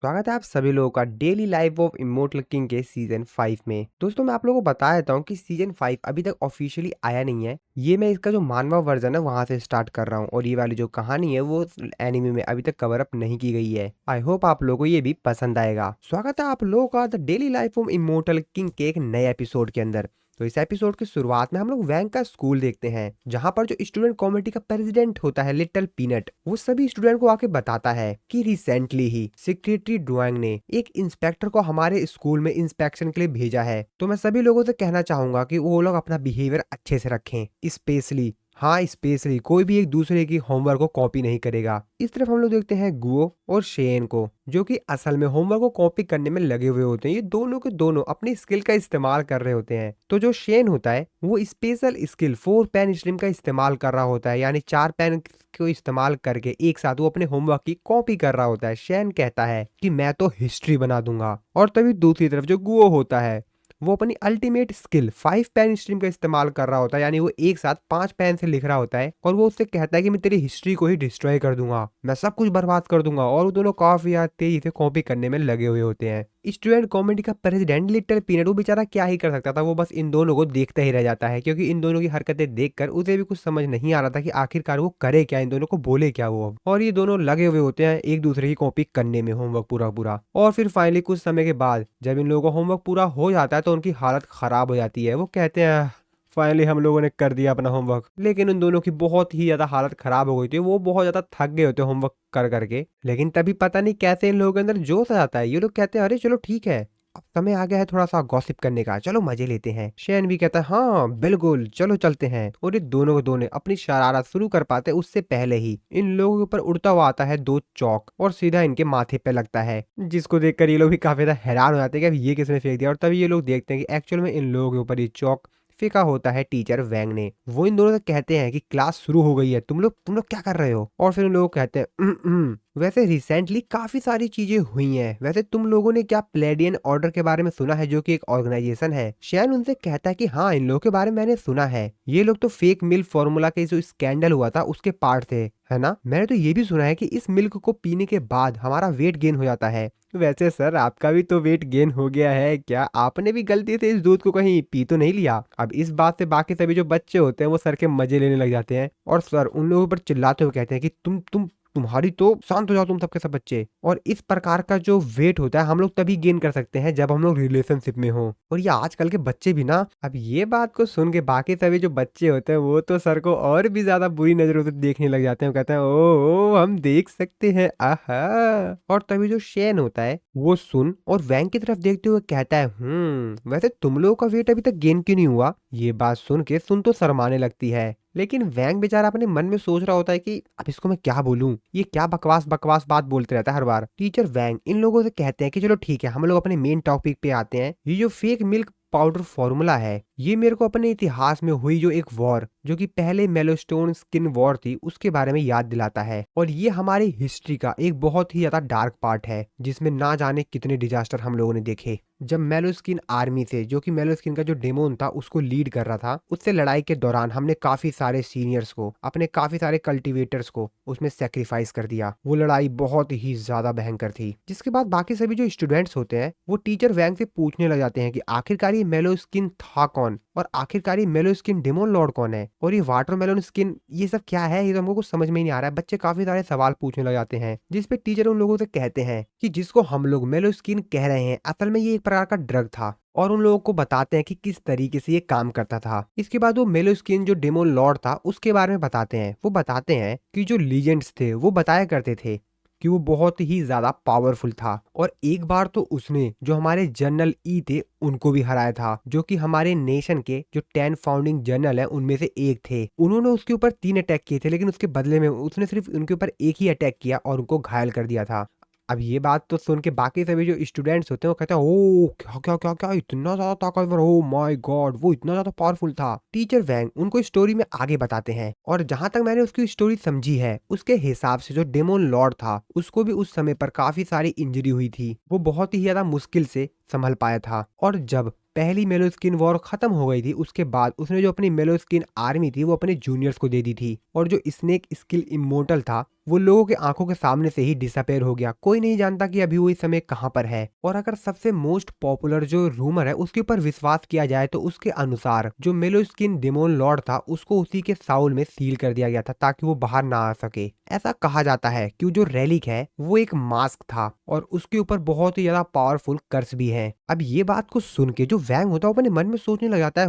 स्वागत है आप सभी लोगों का daily life of immortal king के सीजन 5 में। दोस्तों मैं आप लोगों को बता देता हूँ कि सीजन 5 अभी तक ऑफिशियली आया नहीं है। ये मैं इसका जो मानवा वर्जन है वहां से स्टार्ट कर रहा हूँ और ये वाली जो कहानी है वो एनिमे में अभी तक कवर अप नहीं की गई है। आई होप आप लोगों को ये भी पसंद आएगा। स्वागत है आप लोगों का the daily life of immortal king के एक नए एपिसोड के अंदर। तो इस एपिसोड की शुरुआत में हम लोग वैंग का स्कूल देखते हैं, जहां पर जो स्टूडेंट कमेटी का प्रेसिडेंट होता है लिटिल पीनट, वो सभी स्टूडेंट को आके बताता है कि रिसेंटली ही सेक्रेटरी ड्राइंग ने एक इंस्पेक्टर को हमारे स्कूल में इंस्पेक्शन के लिए भेजा है। तो मैं सभी लोगों से कहना चाहूंगा कि वो लोग अपना बिहेवियर अच्छे से रखें, स्पेशली कोई भी एक दूसरे की होमवर्क को कॉपी नहीं करेगा। इस तरफ हम लोग देखते हैं गुओ और शेन को, जो कि असल में होमवर्क को कॉपी करने में लगे हुए होते हैं। ये दोनों के दोनों अपनी स्किल का इस्तेमाल कर रहे होते हैं। तो जो शेन होता है वो स्पेशल स्किल 4 पेन स्ट्रीम का इस्तेमाल कर रहा होता है, यानी 4 पेन को इस्तेमाल करके एक साथ वो अपने होमवर्क की कॉपी कर रहा होता है। शेन कहता है कि मैं तो हिस्ट्री बना दूंगा, और तभी दूसरी तरफ जो गुओ होता है वो अपनी अल्टीमेट स्किल 5 पेन स्ट्रीम का इस्तेमाल कर रहा होता है, यानी वो एक साथ 5 पेन से लिख रहा होता है और वो उससे कहता है कि मैं तेरी हिस्ट्री को ही डिस्ट्रॉय कर दूंगा, मैं सब कुछ बर्बाद कर दूंगा। और वो दोनों काफी तेजी से कॉपी करने में लगे हुए होते हैं। स्टूडेंट कॉमेडी का प्रेसिडेंट लिटिल पीनट वो बेचारा क्या ही कर सकता था, वो बस इन दोनों को देखता ही रह जाता है, क्योंकि इन दोनों की हरकतें देखकर उसे भी कुछ समझ नहीं आ रहा था कि आखिरकार वो करे क्या, इन दोनों को बोले क्या वो अब। और ये दोनों लगे हुए होते हैं एक दूसरे की कॉपी करने में, होमवर्क पूरा पूरा। और फिर फाइनली कुछ समय के बाद जब इन लोगों को होमवर्क पूरा हो जाता है तो उनकी हालत खराब हो जाती है। वो कहते हैं फाइनली हम लोगों ने कर दिया अपना होमवर्क। लेकिन उन दोनों की बहुत ही ज्यादा हालत खराब हो गई थी, वो बहुत ज्यादा थक गए होते होमवर्क कर करके। लेकिन तभी पता नहीं कैसे इन लोगों के अंदर जोश आ जाता है। ये लोग कहते हैं अरे चलो ठीक है, अब समय आ गया है थोड़ा सा गॉसिप करने का, चलो मजे लेते हैं। शेन भी कहता है हाँ बिल्कुल चलो चलते हैं। और ये दोनों के दोनों अपनी शरारत शुरू कर पाते उससे पहले ही इन लोगों के ऊपर उड़ता हुआ आता है 2 चौक और सीधा इनके माथे पे लगता है, जिसको देखकर ये लोग भी काफी ज्यादा हैरान हो जाते हैं कि अब ये किसने फेंक दिया। और तभी ये लोग देखते हैं कि एक्चुअल में इन लोगों के ऊपर ये चौक फेंका होता है टीचर वैंग ने। वो इन दोनों से कहते हैं कि क्लास शुरू हो गई है, तुम लोग क्या कर रहे हो। और फिर उन लोग कहते हैं वैसे रिसेंटली काफी सारी चीजें हुई हैं, वैसे तुम लोगों ने क्या प्लेडियन ऑर्डर के बारे में सुना है, जो कि एक ऑर्गेनाइजेशन है। शैन उनसे कहता है कि हाँ इन लोगों के बारे में मैंने सुना है, ये लोग तो फेक मिल्क फॉर्मूला के जो स्कैंडल हुआ था उसके पार्ट थे, है ना। मैंने तो ये भी सुना है कि इस मिल्क को पीने के बाद हमारा वेट गेन हो जाता है। वैसे सर आपका भी तो वेट गेन हो गया है क्या, आपने भी गलती से इस दूध को कहीं पी तो नहीं लिया। अब इस बात से बाकी सभी जो बच्चे होते हैं वो सर के मजे लेने लग जाते हैं और सर उन लोगों पर चिल्लाते हुए कहते हैं कि तुम्हारी तो शांत हो जाओ तुम सबके सब बच्चे। और इस प्रकार का जो वेट होता है हम लोग तभी गेन कर सकते हैं जब हम लोग रिलेशनशिप में हो। और ये आजकल के बच्चे भी ना, अब ये बात को सुन के बाकी सभी जो बच्चे होते हैं वो तो सर को और भी ज्यादा बुरी नजरों से देखने लग जाते हैं। कहते हैं ओ हम देख सकते हैं आहा। और तभी जो शेन होता है वो सुन और वैंग की तरफ देखते हुए कहता है वैसे तुम लोगों का वेट अभी तक गेन क्यों नहीं हुआ। ये बात सुन के सुन तो शर्माने लगती है, लेकिन वैंग बेचारा अपने मन में सोच रहा होता है कि अब इसको मैं क्या बोलूं, ये क्या बकवास बकवास बात बोलते रहता है हर बार। टीचर वैंग इन लोगों से कहते हैं कि चलो ठीक है हम लोग अपने मेन टॉपिक पे आते हैं। ये जो फेक मिल्क पाउडर फॉर्मूला है ये मेरे को अपने इतिहास में हुई जो एक वॉर, जो कि पहले मेलोस्टोन स्किन वॉर थी, उसके बारे में याद दिलाता है। और ये हमारी हिस्ट्री का एक बहुत ही ज्यादा डार्क पार्ट है, जिसमें ना जाने कितने डिजास्टर हम लोगों ने देखे। जब मेलोस्किन आर्मी से, जो कि मेलोस्किन का जो डेमोन था उसको लीड कर रहा था, उससे लड़ाई के दौरान हमने काफी सारे सीनियर्स को, अपने काफी सारे कल्टीवेटर्स को उसमें सेक्रीफाइस कर दिया। वो लड़ाई बहुत ही ज्यादा भयंकर थी। जिसके बाद बाकी सभी जो स्टूडेंट्स होते हैं वो टीचर वैंग से पूछने लग जाते हैं कि आखिरकार ये मेलोस्किन था कौन, और आखिरकार ये मेलोस्किन डेमोन लॉर्ड कौन है, और ये वाटरमेलन स्किन ये सब क्या है। ये तो हमको कुछ समझ में ही नहीं आ रहा है। बच्चे काफी सारे सवाल पूछने लग जाते हैं, जिसपे टीचर उन लोगों से कहते हैं कि जिसको हम लोग मेलोस्किन कह रहे हैं असल में ये एक प्रकार का ड्रग था, और उन लोगों को बताते हैं कि किस तरीके से ये काम करता था। इसके बाद वो मेलोस्किन जो डेमोन लॉर्ड था उसके बारे में बताते हैं। वो बताते हैं कि जो लीजेंड्स थे वो बताया करते थे कि वो बहुत ही ज्यादा पावरफुल था, और एक बार तो उसने जो हमारे जनरल ई थे उनको भी हराया था, जो कि हमारे नेशन के जो 10 फाउंडिंग जनरल है उनमें से एक थे। उन्होंने उसके ऊपर 3 अटैक किए थे, लेकिन उसके बदले में उसने सिर्फ उनके ऊपर एक ही अटैक किया और उनको घायल कर दिया था। अब ये बात तो सुन के बाकी सभी जो स्टूडेंट्स होते हैं वो कहते हैं ओ क्या क्या क्या क्या इतना ज्यादा ताकतवर, ओ माय गॉड वो इतना ज्यादा पावरफुल था। टीचर वैंग उनको स्टोरी में आगे बताते हैं, और जहां तक मैंने उसकी स्टोरी समझी है उसके हिसाब से जो डेमोन लॉर्ड था उसको भी उस समय पर काफी सारी इंजरी हुई थी, वो बहुत ही ज्यादा मुश्किल से संभल पाया था। और जब पहली मेलोस्किन वॉर खत्म हो गई थी उसके बाद उसने जो अपनी मेलोस्किन आर्मी थी वो अपने जूनियर्स को दे दी थी, और जो स्नेक स्किल इमोर्टल था वो लोगों के आंखों के सामने से ही डिसअपेयर हो गया। कोई नहीं जानता कि अभी वो इस समय कहाँ पर है। और अगर सबसे मोस्ट पॉपुलर जो रूमर है उसके ऊपर विश्वास किया जाए तो उसके अनुसार जो मेलोस्किन डेमोन लॉर्ड था उसको उसी के साउल में सील कर दिया गया था ताकि वो बाहर ना आ सके। ऐसा कहा जाता है कि जो रेलिक है वो एक मास्क था और उसके ऊपर बहुत ही ज्यादा पावरफुल कर्स भी है। अब ये बात को सुन के जो वैंग होता है वो अपने मन में सोचने लग जाता है,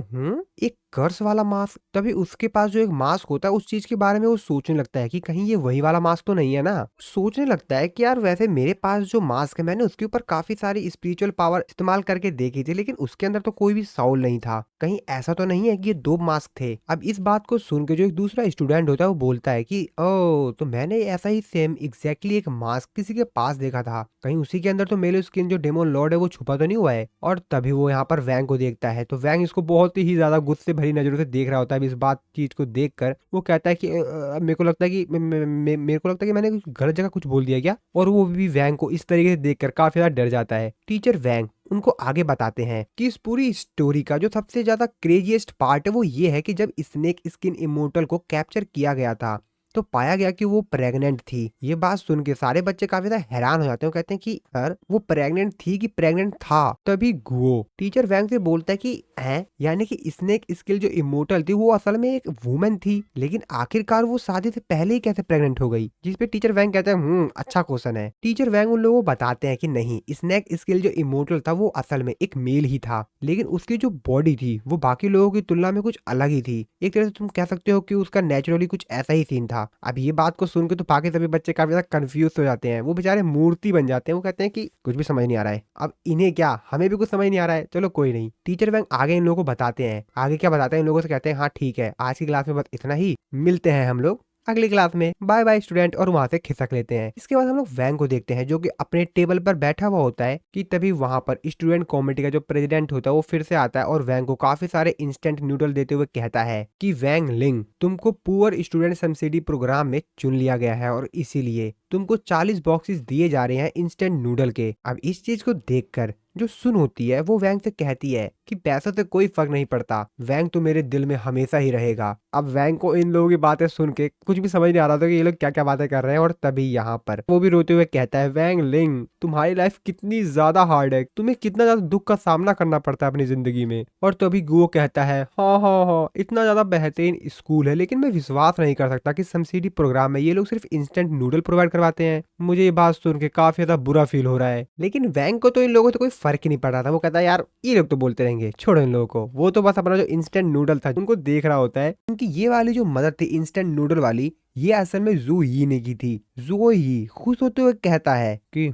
एक कर्स वाला मास्क। तभी उसके पास जो एक मास्क होता है उस चीज के बारे में वो सोचने लगता है कि कहीं ये वही वाला मास्क तो नहीं है ना। सोचने लगता है कि यार वैसे मेरे पास जो मास्क है मैंने उसके ऊपर काफी सारी स्पिरिचुअल पावर इस्तेमाल करके देखी थी लेकिन उसके अंदर तो कोई भी साउल नहीं था। कहीं ऐसा तो नहीं है कि ये दो मास्क थे। अब इस बात को सुन के जो एक दूसरा स्टूडेंट होता है वो बोलता है कि ओ तो मैंने ऐसा ही सेम एग्जैक्टली एक मास्क किसी के पास देखा था। कहीं उसी के अंदर तो मेलोस्किन जो डेमोन लॉर्ड है वो छुपा तो नहीं हुआ है। और तभी वो यहाँ पर वैंग को देखता है तो वैंग इसको बहुत ही ज्यादा गुस्से भरी नजरों से देख रहा होता है। इस बात चीज को देखकर वो कहता है कि मेरे को लगता है कि मेरे को लगता है कि मैंने कुछ गलत जगह कुछ बोल दिया क्या। और वो भी वैंग को इस तरीके से देखकर काफी ज्यादा डर जाता है। टीचर वैंग उनको आगे बताते हैं कि इस पूरी स्टोरी का जो सबसे ज्यादा क्रेजीएस्ट पार्ट है वो ये है कि जब स्नेक स्किन इमोर्टल को कैप्चर किया गया था तो पाया गया कि वो प्रेग्नेंट थी। ये बात सुन के सारे बच्चे काफी ज्यादा हैरान हो जाते हैं। कहते हैं कि सर वो प्रेग्नेंट थी कि प्रेग्नेंट था। तभी गुओ टीचर वैंग से बोलता है कि है यानी कि स्नेक स्किल जो इमोर्टल थी वो असल में एक वुमेन थी लेकिन आखिरकार वो शादी से पहले ही कैसे प्रेग्नेंट हो गई। जिस पे टीचर वैंग कहते हैं अच्छा क्वेश्चन है। टीचर वैंग उन लोगों को बताते हैं कि नहीं स्नेक स्किल जो इमोर्टल था वो असल में एक मेल ही था लेकिन उसकी जो बॉडी थी वो बाकी लोगों की तुलना में कुछ अलग ही थी। एक तरह से तुम कह सकते हो कि उसका नेचुरली कुछ ऐसा ही सीन था। अब ये बात को सुन के तो बाकी सभी बच्चे काफी ज्यादा कंफ्यूज हो जाते हैं। वो बेचारे मूर्ति बन जाते हैं। वो कहते हैं कि कुछ भी समझ नहीं आ रहा है। अब इन्हें क्या हमें भी कुछ समझ नहीं आ रहा है। चलो कोई नहीं। टीचर वैंग आगे इन लोगों को बताते हैं। आगे क्या बताते हैं इन लोगों से कहते हैं हाँ ठीक है आज की क्लास में बस इतना ही। मिलते हैं हम लोग अगली क्लास में। Bye bye student. और वहां से खिसक लेते हैं। इसके बाद हम लोग वैंग को देखते हैं जो कि अपने टेबल पर बैठा हुआ होता है कि तभी वहां पर स्टूडेंट कमेटी का जो प्रेसिडेंट होता है वो फिर से आता है और वैंग को काफी सारे इंस्टेंट नूडल देते हुए कहता है कि वैंग लिंग तुमको पुअर स्टूडेंट सब्सिडी प्रोग्राम में चुन लिया गया है और इसीलिए तुमको 40 बॉक्सेस दिए जा रहे हैं इंस्टेंट नूडल के। अब इस चीज को देखकर जो सुन होती है वो वैंग से कहती है कि पैसों से कोई फर्क नहीं पड़ता। वैंग तो मेरे दिल में हमेशा ही रहेगा। अब वैंग को इन लोगों की बातें सुन के कुछ भी समझ नहीं आ रहा था कि ये लोग क्या क्या बातें कर रहे हैं। और तभी यहाँ पर वो भी रोते हुए कहता है वैंग लिंग तुम्हारी लाइफ कितनी ज्यादा हार्ड है। तुम्हें कितना ज्यादा दुख का सामना करना पड़ता है अपनी जिंदगी में। और तभी गुओ कहता है हाँ हाँ हाँ इतना ज्यादा बेहतरीन स्कूल है लेकिन मैं विश्वास नहीं कर सकता कि सब्सिडी प्रोग्राम में ये लोग सिर्फ इंस्टेंट नूडल प्रोवाइड करवाते हैं। मुझे ये बात सुन के काफी ज्यादा बुरा फील हो रहा है। लेकिन वैंग को तो इन लोगों से कोई फर्क ही नहीं पड़ रहा था। वो कहता है यार ये लोग तो बोलते रहेंगे छोड़ो इन लोगों को। वो तो बस अपना जो इंस्टेंट नूडल था उनको देख रहा होता है क्योंकि ये वाली जो मदर थी इंस्टेंट नूडल वाली ये असल में जू ही ने की थी। जू ही खुश होते हुए कहता है कि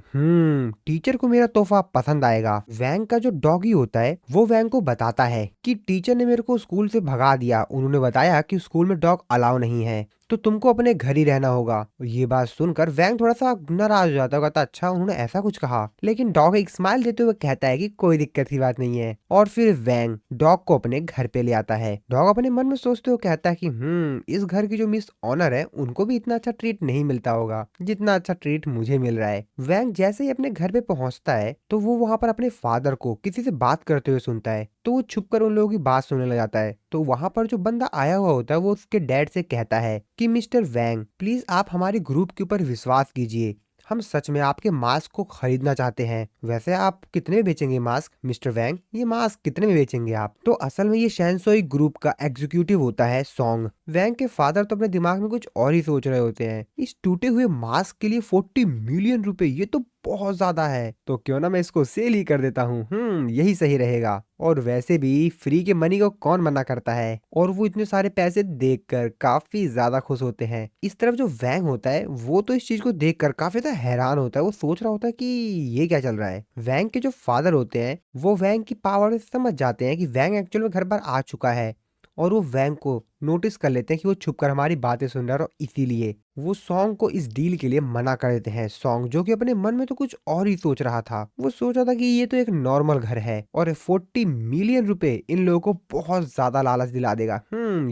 टीचर को मेरा तोहफा पसंद आएगा। वैंग का जो डॉगी होता है वो वैंग को बताता है कि टीचर ने मेरे को स्कूल से भगा दिया। उन्होंने बताया कि स्कूल में डॉग अलाउ नहीं है तो तुमको अपने घर ही रहना होगा। ये बात सुनकर वैंग थोड़ा सा नाराज हो जाता है। कहता अच्छा उन्होंने ऐसा कुछ कहा। लेकिन डॉग एक स्माइल देते हुए कहता है कि कोई दिक्कत की बात नहीं है। और फिर वैंग डॉग को अपने घर पे ले आता है। डॉग अपने मन में सोचते हुए कहता है कि इस घर की जो मिस ऑनर है उनको भी इतना अच्छा ट्रीट नहीं मिलता होगा जितना अच्छा ट्रीट मुझे मिल रहा है। वैंग जैसे ही अपने घर पे पहुंचता है तो वो वहां पर अपने फादर को किसी से बात करते हुए सुनता है तो वो छुपकर उन लोगों की बात सुनने लग जाता है। तो वहां पर जो बंदा आया हुआ होता है वो उसके डैड से कहता है कि मिस्टर वैंग प्लीज आप हमारे ग्रुप के ऊपर विश्वास कीजिए। हम सच में आपके मास्क को खरीदना चाहते हैं। वैसे आप कितने में बेचेंगे मास्क मिस्टर वैंग? ये मास्क कितने में बेचेंगे आप? तो असल में ये शैनसोई ग्रुप का एग्जीक्यूटिव होता है सॉन्ग। वैंग के फादर तो अपने दिमाग में कुछ और ही सोच रहे होते हैं। इस टूटे हुए मास्क के लिए 40 मिलियन रुपए ये तो बहुत ज्यादा है। तो क्यों ना मैं इसको सेल ही कर देता हूँ। यही सही रहेगा। और वैसे भी फ्री के मनी को कौन मना करता है। और वो इतने सारे पैसे देखकर काफी ज्यादा खुश होते हैं। इस तरफ जो वैंग होता है वो तो इस चीज को देखकर काफी ज्यादा हैरान होता है। वो सोच रहा होता है कि ये क्या चल रहा है। वैंग के जो फादर होते हैं वो वैंग की पावर से समझ जाते हैं कि वैंग एक्चुअल में घर पर आ चुका है। और वो वैंग को नोटिस कर लेते हैं कि वो छुपकर हमारी बातें सुन रहा है और इसीलिए वो सॉन्ग को इस डील के लिए मना कर देते हैं। सॉन्ग जो कि अपने मन में तो कुछ और ही सोच रहा था। वो सोच रहा था कि ये तो एक नॉर्मल घर है और 40 मिलियन रुपए इन लोगों को बहुत ज्यादा लालच दिला देगा।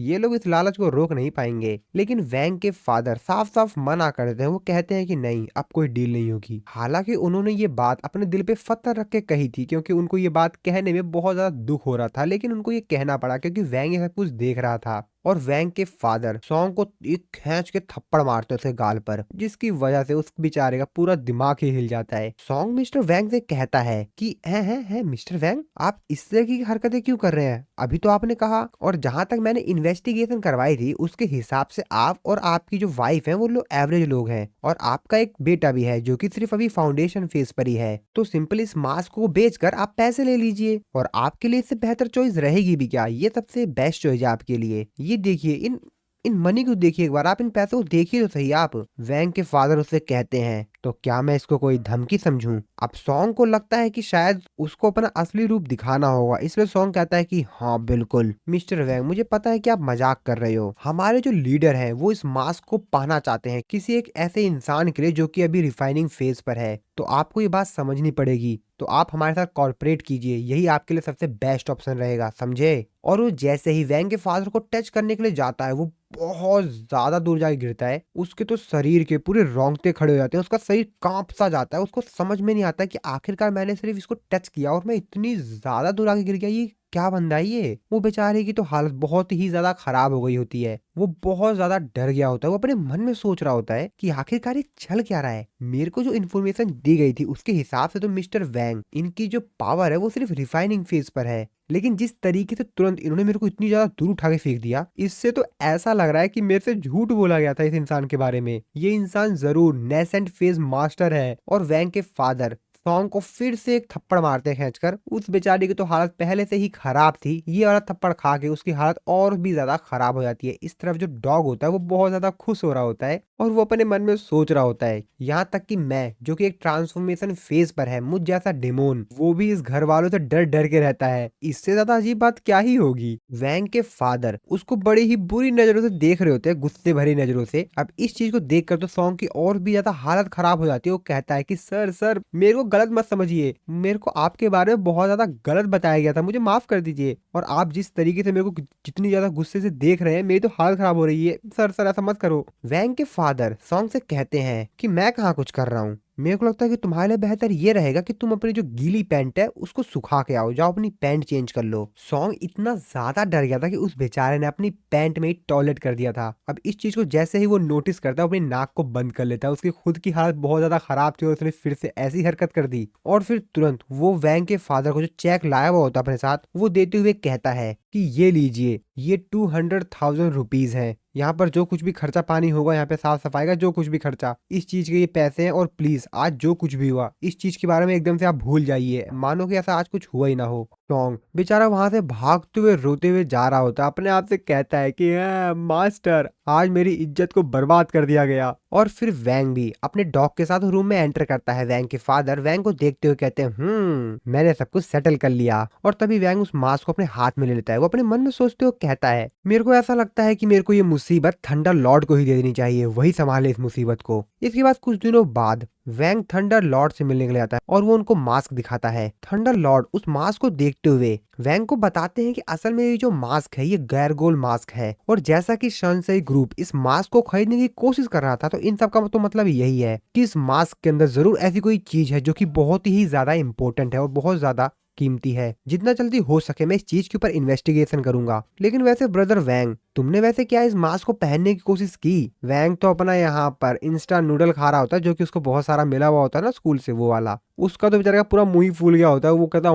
ये लोग इस लालच को रोक नहीं पाएंगे। लेकिन वैंग के फादर साफ साफ मना कर देते हैं। वो कहते हैं कि नहीं अब कोई डील नहीं होगी। हालांकि उन्होंने ये बात अपने दिल पे पत्थर रख के कही थी क्योंकि उनको ये बात कहने में बहुत ज्यादा दुख हो रहा था। लेकिन उनको ये कहना पड़ा क्योंकि वैंग ये सब कुछ देख रहा था और वैंग के फादर सॉन्ग को एक खींच के थप्पड़ मारते हैं उसके गाल पर, जिसकी वजह से उस बेचारे का पूरा दिमाग ही हिल जाता है। सॉन्ग मिस्टर वैंग से कहता है कि है मिस्टर वैंग, आप इस तरह की हरकतें क्यों कर रहे हैं? अभी तो आपने कहा, और जहां तक मैंने इन्वेस्टिगेशन करवाई थी उसके हिसाब से आप और आपकी जो वाइफ है वो लोग एवरेज लोग हैं, और आपका एक बेटा भी है जो कि सिर्फ अभी फाउंडेशन फेज पर ही है। तो सिंपल इस मास्क को बेचकर आप पैसे ले लीजिए, और आपके लिए इससे बेहतर चॉइस रहेगी भी क्या? ये सबसे बेस्ट चॉइस है आपके लिए। ये देखिए, इन मनी को देखिए एक बार, आप इन पैसों को देखिए तो सही आप। वैंग के फादर उससे कहते हैं, तो क्या मैं इसको कोई धमकी समझूं? अब सॉन्ग को लगता है कि शायद उसको अपना असली रूप दिखाना होगा, इसलिए सॉन्ग कहता है कि हाँ बिल्कुल मिस्टर वैंग, मुझे पता है कि आप मजाक कर रहे हो। हमारे जो लीडर हैं वो इस मास्क को पहनना चाहते हैं किसी एक ऐसे इंसान के लिए जो कि अभी रिफाइनिंग फेज पर है, तो आपको ये बात समझनी पड़ेगी। तो आप हमारे साथ कॉर्पोरेट कीजिए, यही आपके लिए सबसे बेस्ट ऑप्शन रहेगा, समझे? और वो जैसे ही वैंग के फादर को टच करने के लिए जाता है, वो बहुत ज्यादा दूर जाके गिरता है। उसके तो शरीर के पूरे रोंगटे खड़े हो जाते हैं, उसका शरीर कांप सा जाता है। उसको समझ में नहीं आता कि आखिरकार मैंने सिर्फ इसको टच किया और मैं इतनी ज्यादा दूर आगे गिर गया, ये क्या बंदा है ये? वो बेचारे की तो हालत बहुत ही ज्यादा खराब हो गई होती है, वो बहुत ज्यादा डर गया होता है। वो अपने मन में सोच रहा होता है कि आखिरकार ये चल क्या रहा है। मेरे को जो इन्फॉर्मेशन दी गई थी उसके हिसाब से तो मिस्टर वैंग, इनकी जो पावर है वो सिर्फ रिफाइनिंग फेज पर है, लेकिन जिस तरीके से तुरंत इन्होंने मेरे को इतनी ज्यादा दूर उठा के फेंक दिया, इससे तो ऐसा लग रहा है कि मेरे से झूठ बोला गया था इस इंसान के बारे में। ये इंसान जरूर नेसेंट फेज मास्टर है। और वैंग के फादर सॉन्ग को फिर से एक थप्पड़ मारते हैं खींचकर। उस बेचारी की तो हालत पहले से ही खराब थी, ये वाला थप्पड़ खा के उसकी हालत और भी ज्यादा खराब हो जाती है। इस तरफ जो डॉग होता है वो बहुत ज्यादा खुश हो रहा होता है, और वो अपने मन में सोच रहा होता है, यहाँ तक कि मैं जो कि एक ट्रांसफॉर्मेशन फेज पर है, मुझ जैसा डेमोन, वो भी इस घर वालों से डर डर के रहता है। इससे ज्यादा अजीब बात क्या ही होगी। वैंग के फादर उसको बड़ी ही बुरी नजरों से देख रहे होते हैं, गुस्से भरी नजरों से। अब इस चीज को देखकर तो सॉन्ग की और भी ज्यादा हालत खराब हो जाती है। वो कहता है कि सर मेरे को गलत मत समझिए, मेरे को आपके बारे में बहुत ज्यादा गलत बताया गया था, मुझे माफ कर दीजिए। और आप जिस तरीके से मेरे को जितनी ज्यादा गुस्से से देख रहे हैं, मेरी तो हालत खराब हो रही है। सर ऐसा मत करो। वैंग के फादर सॉन्ग से कहते हैं कि मैं कहाँ कुछ कर रहा हूँ, मेरे को लगता है कि तुम्हारे लिए बेहतर ये रहेगा कि तुम अपनी जो गीली पैंट है उसको सुखा के आओ, जाओ अपनी पैंट चेंज कर लो। सॉन्ग इतना ज्यादा डर गया था कि उस बेचारे ने अपनी पैंट में ही टॉयलेट कर दिया था। अब इस चीज को जैसे ही वो नोटिस करता है, अपनी नाक को बंद कर लेता है। उसकी खुद की हालत बहुत ज्यादा खराब थी और उसने फिर से ऐसी हरकत कर दी। और फिर तुरंत वो वैंग के फादर को जो चेक लाया हुआ होता अपने साथ, वो देते हुए कहता है कि ये लीजिए, ये 200,000 रुपीज है। यहाँ पर जो कुछ भी खर्चा पानी होगा, यहाँ पे साफ सफाई का जो कुछ भी खर्चा, इस चीज के ये पैसे हैं। और प्लीज आज जो कुछ भी हुआ इस चीज के बारे में एकदम से आप भूल जाइए, मानो कि ऐसा आज कुछ हुआ ही ना हो। सॉन्ग बेचारा वहां से भागते हुए रोते हुए जा रहा होता है, अपने आप से कहता है कि मास्टर, आज मेरी इज्जत को बर्बाद कर दिया गया। और फिर वैंग भी अपने डॉग के साथ रूम में एंटर करता है। वैंग के फादर वैंग को देखते हुए कहते हैं, मैंने सब कुछ सेटल कर लिया। और तभी वैंग उस मास्क को अपने हाथ में ले लेता है। वो अपने मन में सोचते हुए कहता है, मेरे को ऐसा लगता है कि मेरे को ये मुसीबत थंडर लॉर्ड को ही दे देनी चाहिए, वही संभाले इस मुसीबत को। इसके बाद कुछ दिनों बाद वैंग थंडर लॉर्ड से मिलने के लिए आता है और वो उनको मास्क दिखाता है। थंडर लॉर्ड उस मास्क को देखते हुए वैंग को बताते हैं कि असल में ये जो मास्क है ये गैर गोल मास्क है, और जैसा कि सनसाई ग्रुप इस मास्क को खरीदने की कोशिश कर रहा था, तो इन सब का तो मतलब यही है कि इस मास्क के अंदर जरूर ऐसी कोई चीज है जो कि बहुत ही ज्यादा इंपॉर्टेंट है और बहुत ज्यादा कीमती है। जितना जल्दी हो सके मैं इस चीज के ऊपर इन्वेस्टिगेशन करूंगा। लेकिन वैसे ब्रदर वैंग, तुमने वैसे क्या इस मास्क को पहनने की कोशिश की? वैंग तो अपना यहाँ पर इंस्टा नूडल खा रहा होता है, जो कि उसको बहुत सारा मिला हुआ होता है ना स्कूल से, वो वाला। उसका तो बेचारे का पूरा मुंह ही फूल गया होता है। वो कहता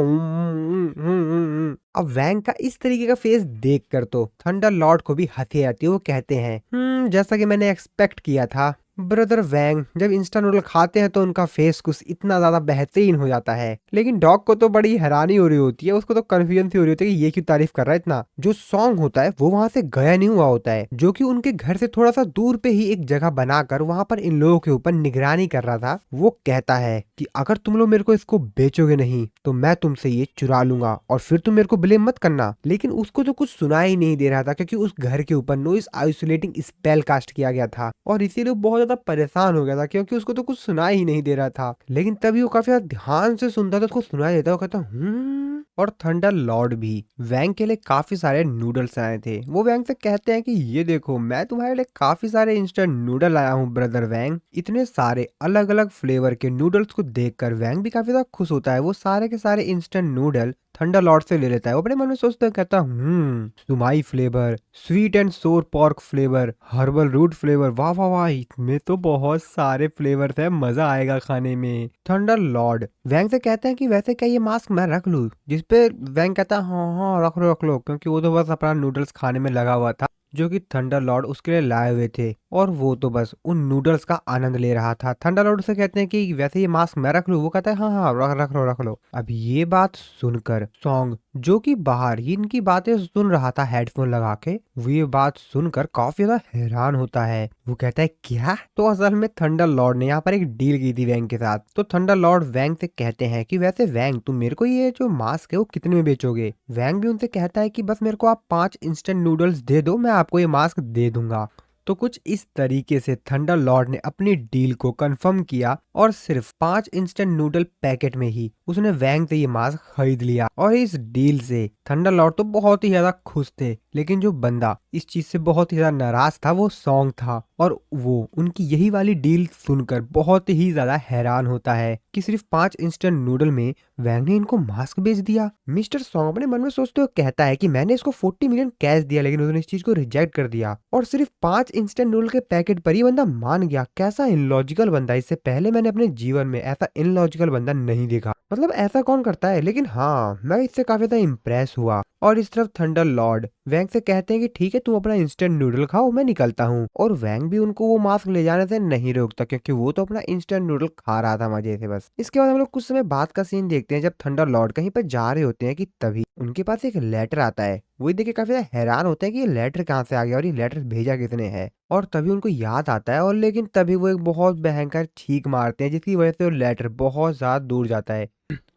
अब वैंग का इस तरीके का फेस देखकर तो थंडर लॉर्ड को भी हंसी आती है। वो कहते हैं, जैसा कि मैंने एक्सपेक्ट किया था, ब्रदर वैंग जब इंस्टा नूडल खाते हैं तो उनका फेस कुछ इतना ज्यादा बेहतरीन हो जाता है। लेकिन डॉग को तो बड़ी हैरानी हो रही होती है, उसको तो कंफ्यूजन सी हो रही होती है कि ये क्यों तारीफ कर रहा है इतना। जो सॉन्ग होता है वो वहां से गया नहीं हुआ होता है, जो कि उनके घर से थोड़ा सा दूर पे ही एक जगह बनाकर वहां पर इन लोगों के ऊपर निगरानी कर रहा था। वो कहता है कि अगर तुम लोग मेरे को इसको बेचोगे नहीं तो मैं तुमसे ये चुरा लूंगा और फिर तुम मेरे को ब्लेम मत करना। लेकिन उसको तो कुछ सुना ही नहीं दे रहा था, क्योंकि उस घर के ऊपर नॉइस आइसोलेटिंग स्पेल कास्ट किया गया था और इसीलिए बहुत ज्यादा परेशान हो गया था, क्योंकि उसको तो कुछ सुनाई ही नहीं दे रहा था। लेकिन तभी वो काफी ज्यादा ध्यान से सुनता था, उसको सुनाई देता, वो कहता और थंडर लॉर्ड भी वैंग के लिए काफी सारे नूडल्स आए थे। वो वैंग से कहते हैं कि ये देखो, मैं तुम्हारे लिए काफी सारे इंस्टेंट नूडल लाया हूँ ब्रदर वैंग। इतने सारे अलग अलग फ्लेवर के नूडल्स को देखकर वैंग भी काफी ज्यादा खुश होता है। वो सारे के सारे इंस्टेंट नूडल थंडर लॉर्ड से ले लेता है। वो अपने मन में सोचता है, कहता shumai flavour, sweet and sour pork flavour, herbal root flavour, वाह वाह वाह, इसमें तो बहुत सारे फ्लेवर्स है, मजा आएगा खाने में। थंडर लॉर्ड वैंग से कहते हैं कि वैसे क्या ये मास्क मैं रख लूं, जिसपे वैंग कहता है हाँ हाँ रख लो, क्योंकि वो तो बस अपना नूडल्स खाने में लगा हुआ था जो कि थंडर लॉर्ड उसके लिए लाए हुए थे, और वो तो बस उन नूडल्स का आनंद ले रहा था। थंडर लॉर्ड से कहते हैं कि वैसे ये मास्क मैं रख लूं, वो कहता है हाँ हाँ रख लो। अब ये बात सुनकर सॉन्ग, जो कि बाहर ही इनकी बातें सुन रहा था हेडफोन लगा के, वो ये बात सुनकर काफी ज्यादा हैरान होता है। वो कहता है क्या? तो असल में थंडर लॉर्ड ने यहाँ पर एक डील की थी वैंग के साथ। तो थंडर लॉर्ड वैंग से कहते हैं कि वैसे वैंग तुम मेरे को ये जो मास्क है वो कितने में बेचोगे? वैंग भी उनसे कहता है कि बस मेरे को आप 5 इंस्टेंट नूडल्स दे दो, मैं आपको ये मास्क दे दूंगा। तो कुछ इस तरीके से थंडर लॉर्ड ने अपनी डील को कंफर्म किया और सिर्फ 5 इंस्टेंट नूडल पैकेट में ही उसने वैंग से ये मास्क खरीद लिया। और इस डील से थंडर लॉर्ड तो बहुत ही ज्यादा खुश थे, लेकिन जो बंदा इस चीज से बहुत ही ज्यादा नाराज था वो सॉन्ग था, और वो उनकी यही वाली डील सुनकर बहुत ही ज्यादा हैरान होता है कि सिर्फ 5 इंस्टेंट नूडल में वैंग ने इनको मास्क बेच दिया। मिस्टर सॉन्ग अपने मन में सोचते हुए कहता है कि मैंने इसको 40 मिलियन कैश दिया, लेकिन उसने इस चीज को रिजेक्ट कर दिया, और सिर्फ 5 इंस्टेंट नूडल के पैकेट पर ही बंदा मान गया। कैसा इनलॉजिकल बंदा, इससे पहले मैंने अपने जीवन में ऐसा इनलॉजिकल बंदा नहीं देखा। मतलब ऐसा कौन करता है? लेकिन हाँ, मैं इससे काफी ज्यादा इम्प्रेस हुआ। और इस तरफ थंडर लॉर्ड वैंग से कहते हैं कि ठीक है तुम अपना इंस्टेंट नूडल खाओ, मैं निकलता हूँ। और वैंग भी उनको वो मास्क ले जाने से नहीं रोकता, क्योंकि वो तो अपना इंस्टेंट नूडल खा रहा था मजे से बस। इसके बाद हम लोग कुछ समय बाद का सीन देखते हैं, जब थंडर लॉर्ड कहीं पर जा रहे होते हैं कि तभी उनके पास एक लेटर आता है। वही देख के काफी ज्यादा हैरान होते हैं कि ये लेटर कहाँ से आ गया और ये लेटर भेजा किसने है। और तभी उनको याद आता है, और लेकिन तभी वो एक बहुत भयंकर छींक मारते हैं, जिसकी वजह से वो लेटर बहुत ज्यादा दूर जाता है।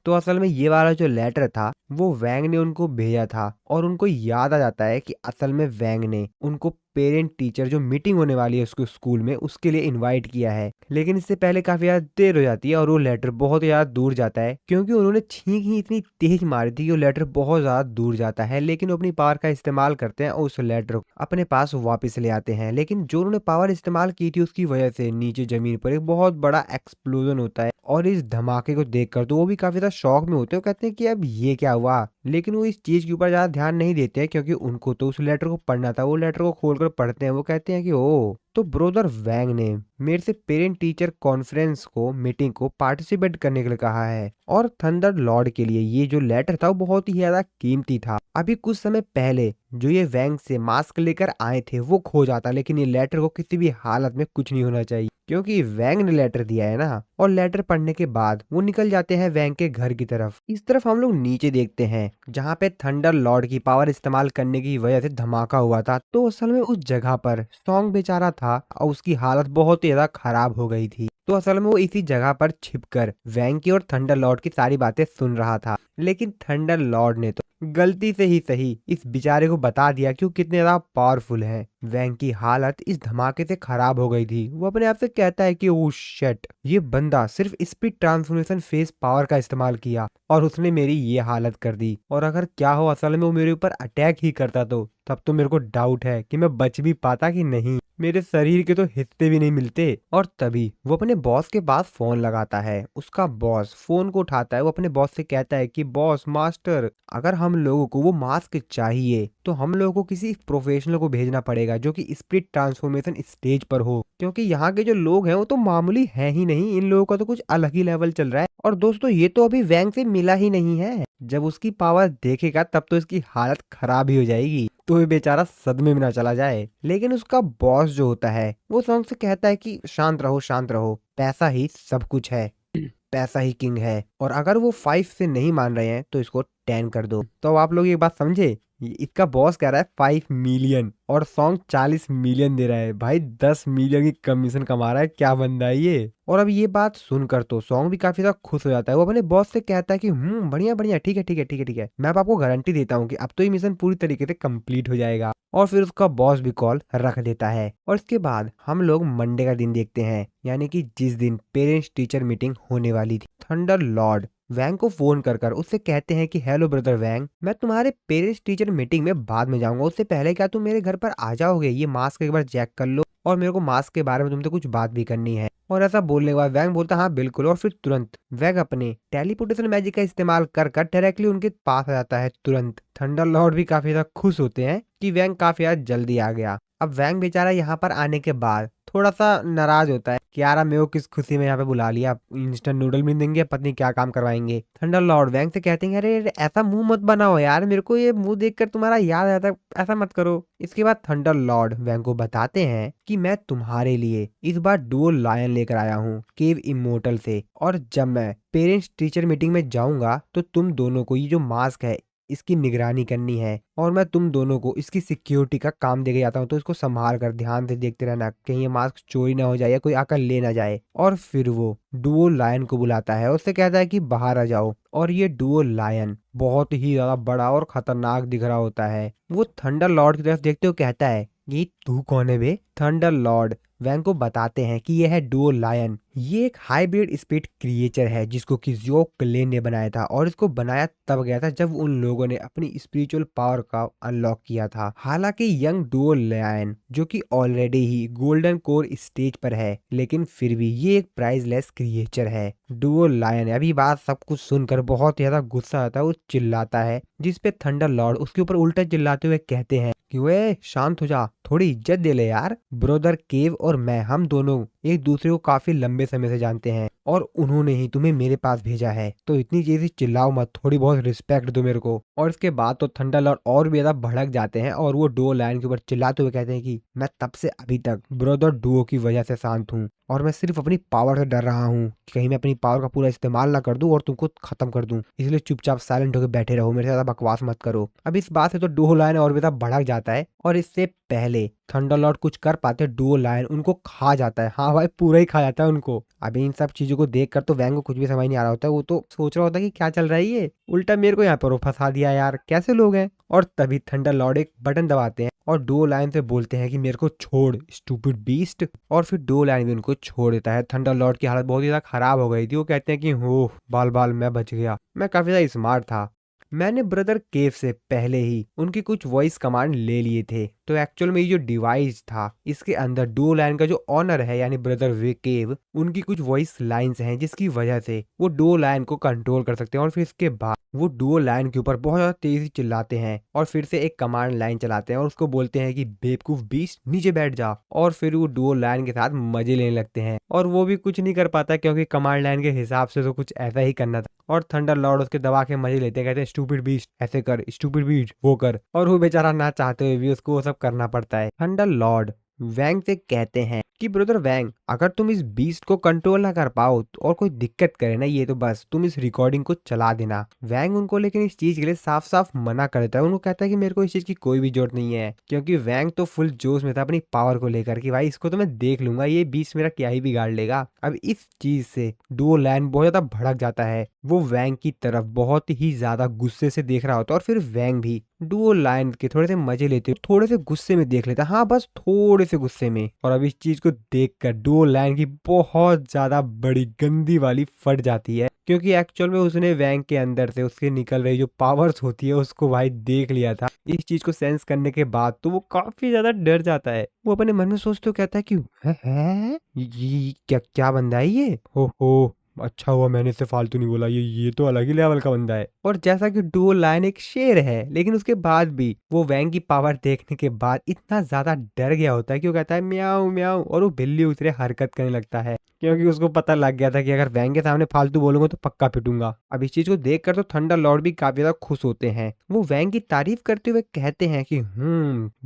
तो असल में ये वाला जो लेटर था वो वैंग ने उनको भेजा था, और उनको याद आ जाता है कि असल में वैंग ने उनको पेरेंट टीचर जो मीटिंग होने वाली है उसको स्कूल में, उसके लिए इनवाइट किया है। लेकिन इससे पहले काफी ज्यादा देर हो जाती है और वो लेटर बहुत ज्यादा दूर जाता है, क्योंकि उन्होंने छींक ही इतनी तेज मारी थी कि वो लेटर बहुत ज्यादा दूर जाता है। लेकिन वो अपनी पावर का इस्तेमाल करते हैं और उस लेटर को अपने पास वापस ले आते हैं। लेकिन जो उन्होंने पावर इस्तेमाल की थी उसकी वजह से नीचे जमीन पर एक बहुत बड़ा एक्सप्लोजन होता है, और इस धमाके को देखकर तो वो भी काफी ज्यादा शॉक में होते हैं। कहते हैं कि अब ये क्या हुआ, लेकिन वो इस चीज के ऊपर ज्यादा ध्यान नहीं देते हैं, क्योंकि उनको तो उस लेटर को पढ़ना था। वो लेटर को खोलकर पढ़ते हैं, वो कहते हैं कि ओ, तो ब्रोदर वैंग ने मेरे से पेरेंट टीचर कॉन्फ्रेंस को मीटिंग को पार्टिसिपेट करने के लिए कहा है, और थंडर लॉर्ड के लिए ये जो लेटर था वो बहुत ही ज्यादा कीमती था। अभी कुछ समय पहले जो ये वैंग से मास्क लेकर आए थे वो खो जाता, लेकिन ये लेटर को किसी भी हालत में कुछ नहीं होना चाहिए, क्योंकि वैंग ने लेटर दिया है ना। और लेटर पढ़ने के बाद वो निकल जाते हैं वैंग के घर की तरफ। इस तरफ हम लोग नीचे देखते हैं जहाँ पे थंडर लॉर्ड की पावर इस्तेमाल करने की वजह से धमाका हुआ था। तो असल में उस जगह पर सॉन्ग बेचारा था और उसकी हालत बहुत ही ज्यादा खराब हो गई थी। तो असल में वो इसी जगह पर छिपकर वैंग की और थंडर लॉर्ड की सारी बातें सुन रहा था। लेकिन थंडर लॉर्ड ने तो गलती से ही सही इस बेचारे को बता दिया कि वो कितने ज्यादा पावरफुल है। वैंग की हालत इस धमाके से खराब हो गई थी। वो अपने आप से कहता है कि ओह शिट, ये बंदा सिर्फ स्पीड ट्रांसफॉर्मेशन फेस पावर का इस्तेमाल किया और उसने मेरी ये हालत कर दी। और अगर क्या हो असल में वो मेरे ऊपर अटैक ही करता तो तब तो मेरे को डाउट है कि मैं बच भी पाता कि नहीं। मेरे शरीर के तो हिस्से भी नहीं मिलते। और तभी वो अपने बॉस के पास फोन लगाता है। उसका बॉस फोन को उठाता है। वो अपने बॉस से कहता है कि बॉस मास्टर, अगर हम लोगों को वो मास्क चाहिए तो हम लोगों को किसी प्रोफेशनल को भेजना पड़ेगा जो कि स्प्लिट ट्रांसफॉर्मेशन स्टेज पर हो, क्योंकि यहाँ के जो लोग हैं वो तो मामूली है ही नहीं, इन लोगों का तो कुछ अलग ही लेवल चल रहा है। और दोस्तों ये तो अभी वैंग से मिला ही नहीं है, जब उसकी पावर देखेगा तब तो इसकी हालत खराब ही हो जाएगी, तो ये बेचारा सदमे में ना चला जाए। लेकिन उसका बॉस जो होता है वो सॉन्ग से कहता है कि शांत रहो शांत रहो, पैसा ही सब कुछ है, पैसा ही किंग है, और अगर वो 5 से नहीं मान रहे हैं तो इसको 10 कर दो। तो आप लोग ये बात समझे, इसका बॉस कह रहा है 5 मिलियन और सॉन्ग 40 मिलियन दे रहा है। भाई 10 मिलियन की कमीशन कमा रहा है, क्या बंदा है ये। और अब ये बात सुनकर तो सॉन्ग भी काफी ज्यादा खुश हो जाता है। वो अपने बॉस से कहता है कि बढ़िया बढ़िया, ठीक है ठीक है ठीक है ठीक है, मैं अब आपको गारंटी देता हूँ कि अब तो ये मिशन पूरी तरीके से कंप्लीट हो जाएगा। और फिर उसका बॉस भी कॉल रख देता है। और इसके बाद हम लोग मंडे का दिन देखते हैं, यानी कि जिस दिन पेरेंट्स टीचर मीटिंग होने वाली थी। थंडर लॉर्ड वैंग को फोन कर उससे कहते हैं कि हेलो ब्रदर वैंग, मैं तुम्हारे पेरेंट्स टीचर मीटिंग में बाद में जाऊंगा, उससे पहले क्या तुम मेरे घर पर आ जाओगे, ये मास्क एक बार चेक कर लो। और मेरे को मास्क के बारे में तुमसे कुछ बात भी करनी है। और ऐसा बोलने के बाद वैंग बोलता हाँ बिल्कुल, और फिर तुरंत वैंग अपने टेलीपोर्टेशन मैजिक का इस्तेमाल कर डायरेक्टली उनके पास आ जाता है तुरंत। थंडर लॉर्ड भी काफी ज्यादा खुश होते हैं कि वैंग काफी ज्यादा जल्दी आ गया। अब वैंग बेचारा यहाँ पर आने के बाद थोड़ा सा नाराज होता है कि यार मेरे को किस खुशी में यहाँ पे बुला लिया, इंस्टेंट नूडल भी देंगे, पत्नी क्या काम करवाएंगे। थंडर लॉर्ड वैंग से कहते हैं अरे ऐसा मुंह मत बनाओ यार, मेरे को ये मुंह देखकर तुम्हारा याद आता है, ऐसा मत करो। इसके बाद थंडर लॉर्ड वैंग को बताते हैं कि मैं तुम्हारे लिए इस बार डुअल लायन लेकर आया हूँ केव इमोर्टल से, और जब मैं पेरेंट्स टीचर मीटिंग में जाऊंगा तो तुम दोनों को ये जो मास्क है इसकी निगरानी करनी है, और मैं तुम दोनों को इसकी सिक्योरिटी का काम देके जाता हूँ, तो इसको संभाल कर ध्यान से देखते रहना कहीं ये मास्क चोरी ना हो जाए या कोई आकर ले ना जाए। और फिर वो डुओ लायन को बुलाता है, उससे कहता है कि बाहर आ जाओ। और ये डुओ लायन बहुत ही ज्यादा बड़ा और खतरनाक दिख रहा होता है। वो थंडर लॉर्ड की तरफ देखते हुए कहता है ये तू कौन है बे। थंडर लॉर्ड वैंग को बताते हैं कि यह है डुओ लायन। ये एक हाइब्रिड स्पीड क्रिएचर है जिसको कि ज़ियो क्लेन ने बनाया था, और इसको बनाया तब गया था जब उन लोगों ने अपनी स्पिरिचुअल पावर का अनलॉक किया था। हालांकि यंग डुओ लायन जो कि ऑलरेडी ही गोल्डन कोर स्टेज पर है, लेकिन फिर भी ये एक प्राइजलेस क्रिएचर है। डुओ लायन अभी बात सब कुछ सुनकर बहुत ज्यादा गुस्सा आता है, वो चिल्लाता है, जिसपे थंडर लॉर्ड उसके ऊपर उल्टा चिल्लाते हुए कहते हैं कि वे शांत हो जा, थोड़ी इज्जत दे ले यार। ब्रदर केव और मैं, हम दोनों एक दूसरे को काफी लंबे समय से जानते हैं, और उन्होंने ही तुम्हें मेरे पास भेजा है, तो इतनी चीजें चिल्लाओ मत, थोड़ी बहुत रिस्पेक्ट दो मेरे को। और इसके बाद तो थंडर लॉर्ड और भी ज्यादा भड़क जाते हैं, और वो डुओ लायन के ऊपर चिल्लाते हुए कहते हैं कि मैं तब से अभी तक ब्रदर डुओ की वजह से शांत हूँ, और मैं सिर्फ अपनी पावर से डर रहा हूँ कि कहीं मैं अपनी पावर का पूरा इस्तेमाल ना कर दूं और तुमको खत्म कर दूं, इसलिए चुपचाप साइलेंट होकर बैठे रहो, मेरे से ज्यादा बकवास मत करो। अब इस बात से तो डुओ लायन और भी ज्यादा भड़क जाता है, और इससे पहले थंडर लॉर्ड कुछ कर पाते डुओ लायन उनको खा जाता है। हाँ भाई, पूरा ही खा जाता है उनको। अभी इन सब चीजों को देखकर तो वैंग को कुछ भी समझ नहीं आ रहा होता है, वो तो सोच रहा होता है कि क्या चल रहा है ये, उल्टा मेरे को यहाँ पर फंसा दिया यार, कैसे लोग हैं। और तभी थंडर लॉर्ड एक बटन दबाते हैं और डुओ लायन से बोलते हैं कि मेरे को छोड़ स्टूपिड बीस्ट, और फिर डुओ लायन भी उनको छोड़ देता है। थंडर लॉर्ड की हालत बहुत ही ज्यादा खराब हो गई थी, वो कहते हैं कि हो बाल बाल मैं बच गया, मैं काफी ज्यादा स्मार्ट था, मैंने ब्रदर केव से पहले ही उनकी कुछ वॉइस कमांड ले लिए थे, तो एक्चुअल में ये जो डिवाइस था इसके अंदर डुओ लायन का जो ऑनर है यानी ब्रदर वे केव, उनकी कुछ वॉइस लाइंस हैं जिसकी वजह से वो डुओ लायन को कंट्रोल कर सकते हैं। और फिर इसके बाद वो डुओ लायन के ऊपर बहुत ज्यादा तेजी चिल्लाते हैं, और फिर से एक कमांड लाइन चलाते हैं और उसको बोलते हैं कि बेवकूफ बीस्ट नीचे बैठ जा। और फिर वो डुओ लायन के साथ मजे लेने लगते हैं, और वो भी कुछ नहीं कर पाता क्योंकि कमांड लाइन के हिसाब से तो कुछ ऐसा ही करना था। और थंडर लॉर्ड उसके दबा के मजे लेते हैं, कहते हैं स्टूपिड बीस्ट ऐसे कर, स्टूपिड बीस्ट वो कर, और वो बेचारा ना चाहते हुए भी उसको वो सब करना पड़ता है। थंडर लॉर्ड वैंग से कहते हैं कि ब्रदर वैंग, अगर तुम इस बीस्ट को कंट्रोल ना कर पाओ और कोई दिक्कत करे ना ये, तो बस तुम इस रिकॉर्डिंग को चला देना। वैंग उनको लेकिन इस चीज के लिए साफ साफ मना कर देता है, उनको कहता है कि मेरे को इस चीज की कोई भी जरूरत नहीं है, क्योंकि वैंग तो फुल जोश में था अपनी पावर को लेकर कि भाई इसको तो मैं देख लूंगा, ये बीस्ट मेरा क्या ही बिगाड़ लेगा। अब इस चीज से डुओ लायन बहुत ज्यादा भड़क जाता है, वो वैंग की तरफ बहुत ही ज्यादा गुस्से से देख रहा होता है, और फिर वैंग भी डुओ लायन के थोड़े से मजे लेते हुए थोड़े से गुस्से में देख लेता, हाँ बस थोड़े से गुस्से में। और अब इस चीज को देखकर डुओ लायन की बहुत ज्यादा बड़ी गंदी वाली फट जाती है, क्योंकि एक्चुअल में उसने वैंग के अंदर से उसके निकल रही जो पावर्स होती है उसको भाई देख लिया था। इस चीज को सेंस करने के बाद तो वो काफी ज्यादा डर जाता है, वो अपने मन में सोचते हुए कहता है कि है ये क्या क्या बंदा है ये, हो अच्छा हुआ मैंने इसे फालतू नहीं बोला, ये तो अलग ही लेवल का बंदा है। और जैसा कि डुओ लायन एक शेर है, लेकिन उसके बाद भी वो वैंग की पावर देखने के बाद इतना ज्यादा डर गया होता है कि वो कहता है म्याऊ म्याऊ, और वो बिल्ली उतरे हरकत करने लगता है, क्योंकि उसको पता लग गया था कि अगर वैंग के सामने फालतू बोलूंगा तो पक्का पिटूंगा। अब इस चीज को देखकर तो थंडर लॉर्ड भी काफी ज्यादा खुश होते हैं, वो वैंग की तारीफ करते हुए कहते हैं कि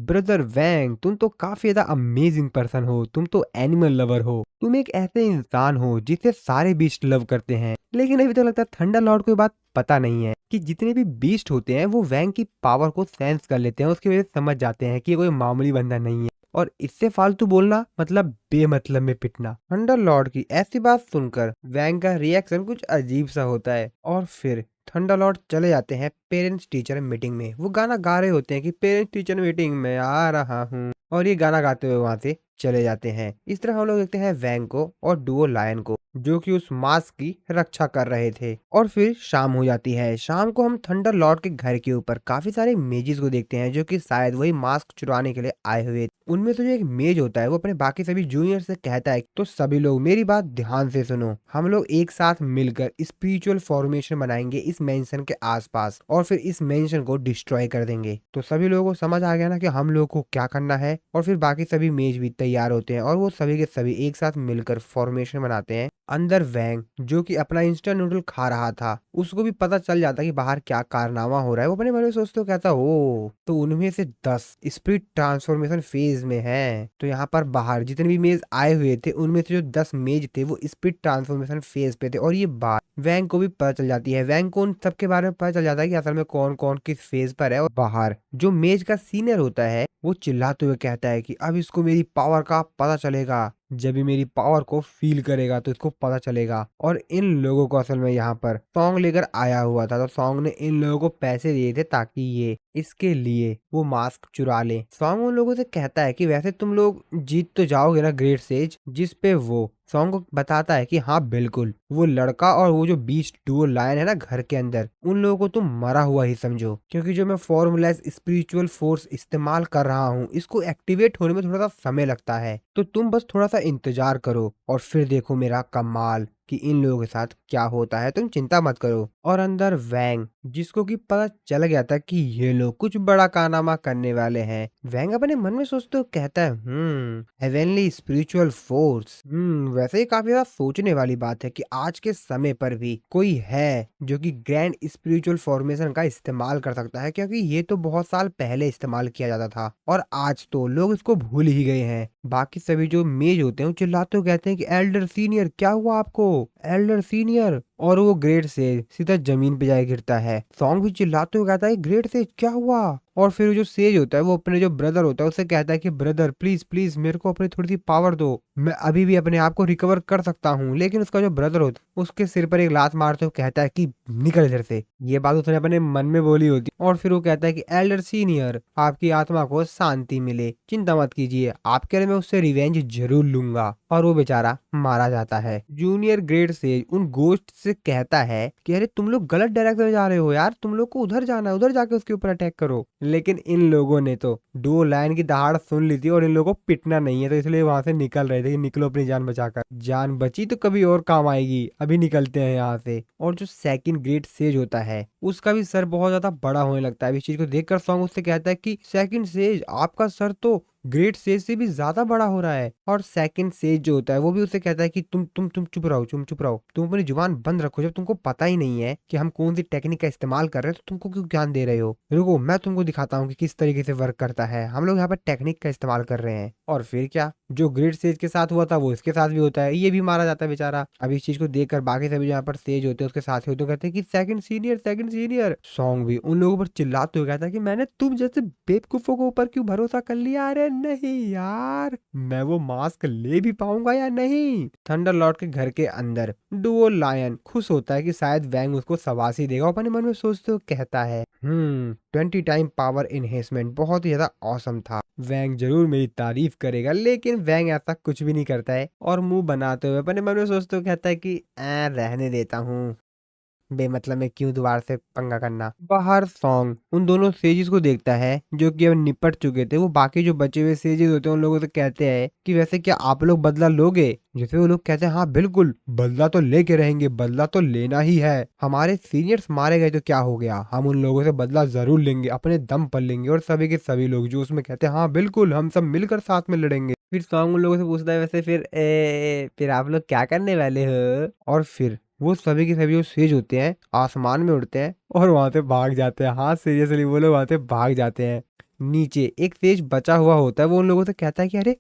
ब्रदर वैंग, तुम तो काफी ज्यादा अमेजिंग पर्सन हो, तुम तो एनिमल लवर हो, तुम एक ऐसे इंसान हो जिसे सारे बीस्ट लव करते हैं। लेकिन अभी तो लगता है थंडर लॉर्ड को ये बात पता नहीं है कि जितने भी बीस्ट होते हैं वो वैंग की पावर को सेंस कर लेते हैं, उसकी वजह से समझ जाते हैं कि ये कोई मामूली बंदा नहीं है, और इससे फालतू बोलना मतलब बेमतलब में पिटना। थंडर लॉर्ड की ऐसी बात सुनकर वैंग का रिएक्शन कुछ अजीब सा होता है, और फिर थंडर लॉर्ड चले जाते हैं पेरेंट्स टीचर मीटिंग में। वो गाना गा रहे होते हैं कि पेरेंट्स टीचर मीटिंग में आ रहा हूँ, और ये गाना गाते हुए वहां से चले जाते हैं। इस तरह हम लोग देखते हैं वैंग को और डुओ लायन को, जो कि उस मास्क की रक्षा कर रहे थे। और फिर शाम हो जाती है। शाम को हम थंडर लॉर्ड के घर के ऊपर काफी सारे मेजेस को देखते हैं, जो कि शायद वही मास्क चुराने के लिए आए हुए थे। उनमें से जो एक मेज होता है वो अपने बाकी सभी जूनियर से कहता है, तो सभी लोग मेरी बात ध्यान से सुनो, हम लोग एक साथ मिलकर स्पिरिचुअल फॉर्मेशन बनाएंगे इस मेंशन के आसपास और फिर इस मेंशन को डिस्ट्रॉय कर देंगे। तो सभी लोगों को समझ आ गया ना कि हम लोग को क्या करना है। और फिर बाकी सभी मेज भी तैयार होते हैं और वो सभी के सभी एक साथ मिलकर फॉर्मेशन बनाते हैं। अंदर वैंग, जो कि अपना इंस्टेंट नूडल खा रहा था, उसको भी पता चल जाता कि बाहर क्या कारनामा हो रहा है। वो अपने मन में सोचते हो, कहता ओ, तो उनमें से 10 स्पिरिट ट्रांसफॉर्मेशन फेज में है। तो यहाँ पर बाहर जितने भी मेज आए हुए थे उनमें से जो 10 मेज थे वो स्पिरिट ट्रांसफॉर्मेशन फेज पे थे। और ये बात वैंग को भी पता चल जाती है। वैंग को उन सबके बारे में पता चल जाता है कि असल में कौन कौन किस फेज पर है। और बाहर जो मेज का सीनियर होता है वो चिल्लाते हुए कहता है कि अब इसको मेरी पावर का पता चलेगा, जब भी मेरी पावर को फील करेगा तो इसको पता चलेगा। और इन लोगों को असल में यहाँ पर सॉन्ग लेकर आया हुआ था, तो सॉन्ग ने इन लोगों को पैसे दिए थे ताकि ये इसके लिए वो मास्क चुरा ले। सॉन्ग उन लोगों से कहता है कि वैसे तुम लोग जीत तो जाओगे ना ग्रेट सेज, जिस पे वो सॉन्ग को बताता है कि हाँ बिल्कुल, वो लड़का और वो जो बीस्ट डुओ लायन है ना घर के अंदर, उन लोगों को तुम मरा हुआ ही समझो, क्योंकि जो मैं फॉर्मूलाइज स्पिरिचुअल फोर्स इस्तेमाल कर रहा हूँ इसको एक्टिवेट होने में थोड़ा सा समय लगता है। तो तुम बस थोड़ा सा इंतजार करो और फिर देखो मेरा कमाल कि इन लोगों के साथ क्या होता है, तुम चिंता मत करो। और अंदर वैंग, जिसको कि पता चल गया था कि ये लोग कुछ बड़ा कारनामा करने वाले हैं, वैंग अपने मन में सोचते हुए कहता है, हेवेनली स्पिरिचुअल फोर्स। वैसे ही काफी ज्यादा सोचने वाली बात है कि आज के समय पर भी कोई है जो कि ग्रैंड स्पिरिचुअल फॉर्मेशन का इस्तेमाल कर सकता है, क्योंकि ये तो बहुत साल पहले इस्तेमाल किया जाता था और आज तो लोग इसको भूल ही गए हैं। बाकी सभी जो मेज होते हैं वो चिल्लाते हुए कहते हैं कि एल्डर सीनियर क्या हुआ आपको, एल्डर सीनियर। और वो ग्रेट से सीधा जमीन पे जाके गिरता है। सॉन्ग भी चिल्लाते हुए कहता है ग्रेट से क्या हुआ। और फिर जो सेज होता है वो अपने जो ब्रदर होता है उससे कहता है कि ब्रदर प्लीज प्लीज मेरे को अपनी थोड़ी सी पावर दो, मैं अभी भी अपने आप को रिकवर कर सकता हूँ। लेकिन उसका जो ब्रदर होता है उसके सिर पर एक लात मारते हुए कहता है कि निकल इधर से। ये बात उसने अपने मन में बोली होती और फिर वो कहता है कि एल्डर सीनियर आपकी आत्मा को शांति मिले, चिंता मत कीजिए, आपके लिए मैं उससे रिवेंज जरूर लूंगा। और वो बेचारा मारा जाता है। जूनियर ग्रेड सेज उन गोस्ट से कहता है कि अरे तुम लोग गलत डायरेक्शन में जा रहे हो यार, तुम लोग को उधर जाना है, उधर जाके उसके ऊपर अटैक करो। लेकिन इन लोगों ने तो डुओ लायन की दहाड़ सुन ली थी और इन लोगों को पिटना नहीं है, तो इसलिए वहां से निकल रहे थे कि निकलो अपनी जान बचाकर, जान बची तो कभी और काम आएगी, अभी निकलते हैं यहाँ से। और जो सेकंड ग्रेड सेज होता है उसका भी सर बहुत ज्यादा बड़ा होने लगता है। इस चीज को देखकर सॉन्ग उससे कहता है कि सेकंड सेज आपका सर तो ग्रेट सेज से भी ज्यादा बड़ा हो रहा है। और सेकंड सेज जो होता है वो भी उससे कहता है कि तुम चुप रहो, चुप रहो, तुम अपनी जुबान बंद रखो, जब तुमको पता ही नहीं है कि हम कौन सी टेक्निक का इस्तेमाल कर रहे हैं तो तुमको क्यों ज्ञान दे रहे हो। रुको मैं तुमको दिखाता हूँ कि किस तरीके से वर्क करता है, हम लोग यहाँ पर टेक्निक का इस्तेमाल कर रहे हैं। और फिर क्या, जो ग्रेट सेज के साथ हुआ था वो इसके साथ भी होता है, ये भी मारा जाता है बेचारा। अब इस चीज को देखकर बाकी सभी यहाँ पर सेज होते हैं उसके साथ ही होते हैं, कहते हैं कि सेकंड सीनियर। सॉन्ग भी उन लोगों पर चिल्लाते हुए कहता है कि मैंने तुम जैसे बेवकूफों के ऊपर क्यों भरोसा कर लिया। अरे नहीं यार, मैं वो मास्क ले भी पाऊंगा या नहीं। थंडर लॉर्ड के घर के अंदर डुओ लायन खुश होता है कि शायद वैंग उसको शाबाशी देगा। अपने मन में सोचते हुए कहता है 20 टाइम पावर इनहेंसमेंट बहुत ही ज्यादा औसम था, वैंग जरूर मेरी तारीफ करेगा। लेकिन वैंग ऐसा कुछ भी नहीं करता है और मुंह बनाते हुए अपने मन में सोचते हुए कहता है कि रहने देता हूँ, बेमतलब में क्यों दोबारा से पंगा करना। बाहर सॉन्ग उन दोनों सेजेस को देखता है जो कि अब निपट चुके थे। वो बाकी जो बचे हुए सेजेस होते हैं उन लोगों से कहते हैं कि वैसे क्या आप लोग बदला लोगे। जिसे वो लोग कहते हैं हाँ बिल्कुल, बदला तो लेके रहेंगे, बदला तो लेना ही है। हमारे सीनियर्स मारे गए तो क्या हो गया, हम उन लोगों से बदला जरूर लेंगे, अपने दम पर लेंगे। और सभी के सभी लोग जो उसमें कहते हैं हाँ बिल्कुल, हम सब मिलकर साथ में लड़ेंगे। फिर सॉन्ग उन लोगों से पूछता है वैसे फिर आप लोग क्या करने वाले हो। और फिर वो सभी के सभी जो सेज होते हैं आसमान में उड़ते हैं और वहां से भाग जाते हैं। हाँ सीरियसली वो लोग वहां से भाग जाते हैं। नीचे एक सेज बचा हुआ होता है, वो उन लोगों से कहता है कि अरे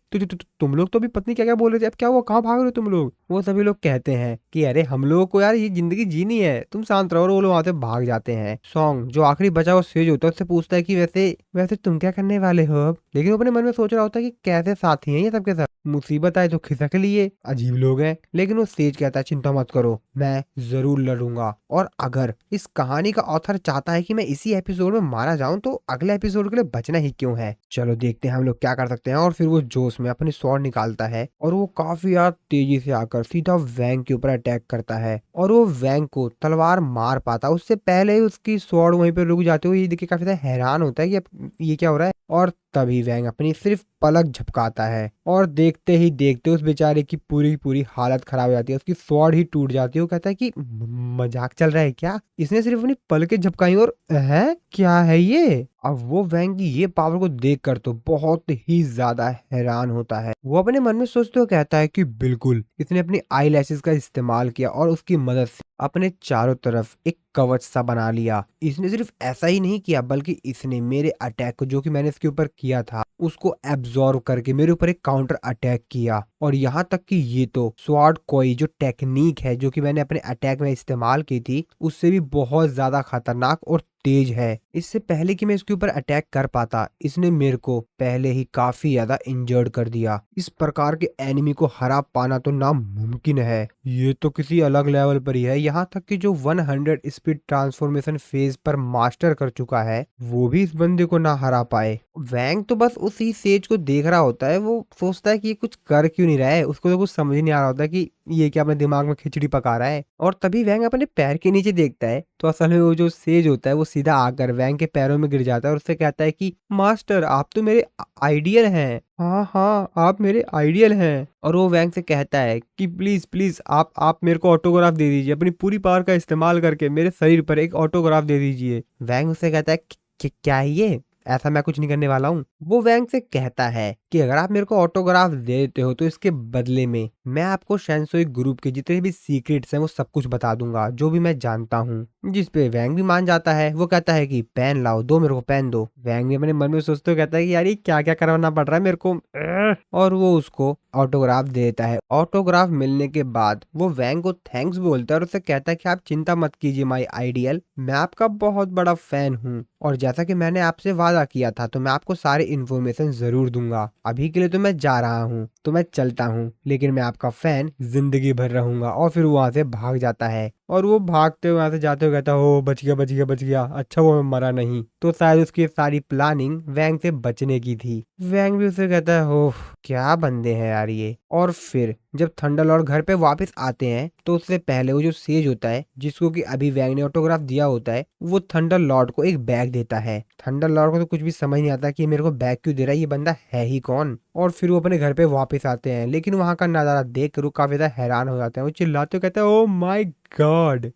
तुम लोग तो भी पत्नी क्या क्या बोल रहे थे, अब क्या हुआ, कहाँ भाग रहे हो तुम लोग। वो सभी लोग कहते हैं कि अरे हम लोगों को यार ये जिंदगी जीनी है, तुम शांत रहो। और वो लोग वहां से भाग जाते हैं। सॉन्ग जो आखिरी बचा हुआ सेज होता है उससे पूछता है कि वैसे वैसे तुम क्या करने वाले हो अब। लेकिन वो अपने मन में सोच रहा होता है कि कैसे साथी हैं ये सबके सब, मुसीबत आए तो खिसक लिए, अजीब लोग हैं। लेकिन वो सेज कहता है चिंता मत करो, मैं जरूर लड़ूंगा। और अगर इस कहानी का ऑथर चाहता है कि मैं इसी एपिसोड में मारा जाऊं तो अगले एपिसोड के लिए बचा बचना ही क्यों है। चलो देखते हैं हम लोग क्या कर सकते हैं। और फिर वो जोश में अपनी स्वॉर्ड निकालता है और वो काफी ज्यादा तेजी से आकर सीधा वैंग के ऊपर अटैक करता है और वो वैंग को तलवार मार पाता। उससे पहले ही उसकी स्वॉर्ड वहीं पर रुक जाती है। ये देख के काफी ज्यादा हैरान होता है कि अब ये क्या हो रहा है। और तभी वैंग अपनी सिर्फ पलक झपकाता है और देखते ही देखते उस बेचारे की पूरी पूरी हालत खराब हो जाती है। उसकी स्वॉर्ड ही टूट जाती है। वो कहता है कि मजाक चल रहा है क्या, इसने सिर्फ अपनी पलकें झपकाई और है क्या है ये। अब वो वैंग की ये पावर को देखकर तो बहुत ही ज्यादा हैरान होता है। वो अपने मन में सोचते हुए कहता है कि बिल्कुल, इसने अपनी आई लैशेस का इस्तेमाल किया और उसकी मदद से अपने चारों तरफ एक कवच सा बना लिया। इसने सिर्फ ऐसा ही नहीं किया बल्कि इसने मेरे अटैक को जो कि मैंने इसके ऊपर किया था उसको एब्जॉर्व करके मेरे ऊपर एक काउंटर अटैक किया। और यहाँ तक कि ये तो स्वॉर्ड कोई जो टेक्निक है जो कि मैंने अपने अटैक में इस्तेमाल की थी उससे भी बहुत ज्यादा खतरनाक और तेज है। इससे पहले कि मैं इसके ऊपर अटैक कर पाता इसने मेरे को पहले ही काफी ज्यादा इंजर्ड कर दिया। इस प्रकार के एनिमी को हरा पाना तो नामुमकिन है। ये तो किसी अलग लेवल पर ही है। यहाँ तक कि जो 100 स्पीड ट्रांसफॉर्मेशन फेज पर मास्टर कर चुका है वो भी इस बंदे को ना हरा पाए। वैंग तो बस उसी सेज को देख रहा होता है। वो सोचता है कि ये कुछ कर क्यों नहीं रहा है। उसको तो कुछ समझ नहीं आ रहा होता कि ये क्या अपने दिमाग में खिचड़ी पका रहा है। और तभी वैंग अपने पैर के नीचे देखता है तो असल में वो जो सेज होता है वो सीधा आकर वैंग के पैरों में गिर जाता है और उससे कहता है कि मास्टर आप तो मेरे आइडियल हैं। हाँ हाँ आप मेरे आइडियल हैं। और वो वैंग से कहता है कि प्लीज प्लीज आप मेरे को ऑटोग्राफ दे दीजिए। अपनी पूरी पावर का इस्तेमाल करके मेरे शरीर पर एक ऑटोग्राफ दे दीजिए। वैंग उससे कहता है कि क्या है ये, ऐसा मैं कुछ नहीं करने वाला हूँ। वो वैंग से कहता है कि अगर आप मेरे को ऑटोग्राफ दे देते हो तो इसके बदले में मैं आपको शैनसोई ग्रुप के जितने भी सीक्रेट्स हैं वो सब कुछ बता दूंगा जो भी मैं जानता हूँ। जिस पे वैंग भी मान जाता है। वो कहता है कि पेन लाओ, दो मेरे को पेन दो। वैंग भी अपने मन में सोचते हुए कहता है कि यार ये क्या क्या करवाना पड़ रहा है मेरे को। और वो उसको ऑटोग्राफ दे देता है। ऑटोग्राफ मिलने के बाद वो वैंग को थैंक्स बोलता है और उससे कहता है कि आप चिंता मत कीजिए माय आइडियल, मैं आपका बहुत बड़ा फैन हूँ और जैसा कि मैंने आपसे वादा किया था तो मैं आपको सारे इन्फॉर्मेशन जरूर दूंगा। अभी के लिए तो मैं जा रहा हूँ, तो मैं चलता हूँ, लेकिन मैं आपका फैन जिंदगी भर रहूंगा। और फिर वो वहां से भाग जाता है। और वो भागते हुए वहां से जाते हुए कहता है ओ बच गया बच गया बच गया, अच्छा वो मरा नहीं। तो शायद उसकी सारी प्लानिंग वैंग से बचने की थी। वैंग भी उसे कहता है ओह क्या बंदे हैं यार ये। और फिर जब थंडरलॉर्ड घर पे वापस आते हैं तो उससे पहले वो जो सेज होता है जिसको कि अभी वैंग ने ऑटोग्राफ दिया होता है वो थंडरलॉर्ड को एक बैग देता है। थंडरलॉर्ड को तो कुछ भी समझ नहीं आता कि मेरे को बैग क्यों दे रहा है, ये बंदा है ही कौन। और फिर वो अपने घर पे वापस आते हैं लेकिन वहां का नजारा देख कर वो काफी ज्यादा हैरान हो जाते हैं। वो चिल्लाते हुए कहते हैं ओ माय गॉड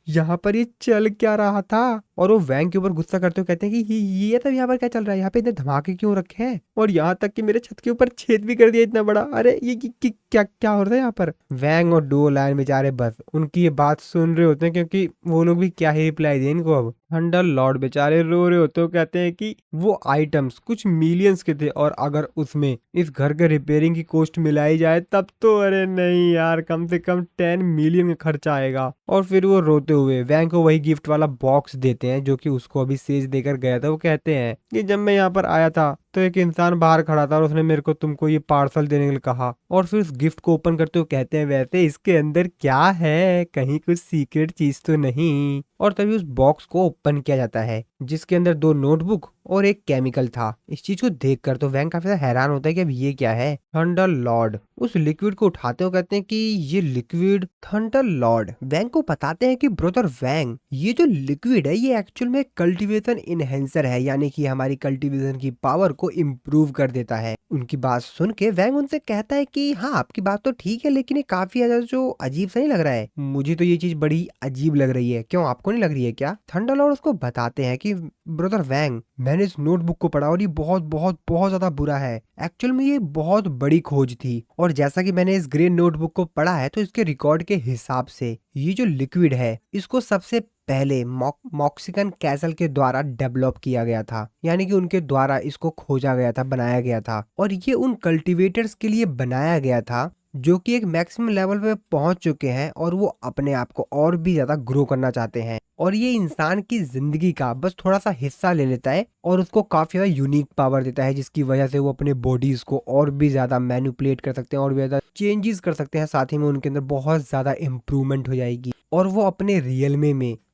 यहाँ पर ये चल क्या रहा था। और वो वैंग के ऊपर गुस्सा करते हुए कहते हैं कि ये तब यहाँ पर क्या चल रहा है, यहाँ पे इतने धमाके क्यों रखे हैं और यहाँ तक कि मेरे छत के ऊपर छेद भी कर दिया इतना बड़ा। अरे ये क्या क्या हो रहा है यहाँ पर। वैंग और डुओ लायन बेचारे बस उनकी ये बात सुन रहे होते हैं क्योंकि वो लोग भी क्या ही रिप्लाई दें इनको। अब थंडरलॉर्ड बेचारे रो रहे होते हो, कहते हैं कि वो आइटम्स कुछ मिलियंस के थे और अगर उसमें इस घर के रिपेयरिंग की कॉस्ट मिलाई जाए तब तो अरे नहीं यार कम से कम 10 मिलियन का खर्चा आएगा। और फिर वो रोते हुए वैंग को वही गिफ्ट वाला बॉक्स देते हैं जो कि उसको अभी सेज देकर गया था। वो कहते हैं कि जब मैं यहाँ पर आया था तो एक इंसान बाहर खड़ा था और उसने मेरे को तुमको ये पार्सल देने के लिए कहा। और फिर उस गिफ्ट को ओपन करते हुए कहते हैं वैसे इसके अंदर क्या है, कहीं कुछ सीक्रेट चीज तो नहीं। और तभी उस बॉक्स को ओपन किया जाता है जिसके अंदर 2 नोटबुक और एक केमिकल था। इस चीज को देखकर तो वैंग काफी हैरान होता है कि अब ये क्या है। थंडरलॉर्ड उस लिक्विड को उठाते हुए कहते हैं कि ये लिक्विड। थंडरलॉर्ड वैंग को बताते हैं कि ब्रदर वैंग ये जो लिक्विड है ये एक्चुअल में कल्टीवेशन इनहेंसर है, यानी कि हमारी कल्टीवेशन की पावर को इम्प्रूव कर देता है। उनकी बात सुन के वैंग उनसे कहता है कि हाँ आपकी बात तो ठीक है लेकिन ये काफी ज्यादा जो अजीब सा नहीं लग रहा है। मुझे तो ये चीज बड़ी अजीब लग रही है, क्यों आपको नहीं लग रही है क्या। थंडरलॉर्ड उसको बताते हैं कि ब्रदर वैंग मैंने इस नोटबुक को पढ़ा और ये बहुत बहुत बहुत ज्यादा बुरा है। एक्चुअल में ये बहुत बड़ी खोज थी और जैसा कि मैंने इस ग्रे नोटबुक को पढ़ा है तो इसके रिकॉर्ड के हिसाब से ये जो लिक्विड है इसको सबसे पहले मॉक्सिकन कैसल के द्वारा डेवलप किया गया था, यानी कि उनके द्वारा इसको खोजा गया था, बनाया गया था। और ये उन कल्टीवेटर्स के लिए बनाया गया था जो कि एक मैक्सिमम लेवल पे पहुंच चुके हैं और वो अपने आप को और भी ज्यादा ग्रो करना चाहते हैं। और ये इंसान की जिंदगी का बस थोड़ा सा हिस्सा ले लेता है और उसको काफी ज्यादा यूनिक पावर देता है जिसकी वजह से वो अपने बॉडीज को और भी ज्यादा मैनिपुलेट कर सकते हैं और भी ज्यादा चेंजेस कर सकते हैं। साथ ही में उनके अंदर बहुत ज्यादा इम्प्रूवमेंट हो जाएगी और वो अपने रियल में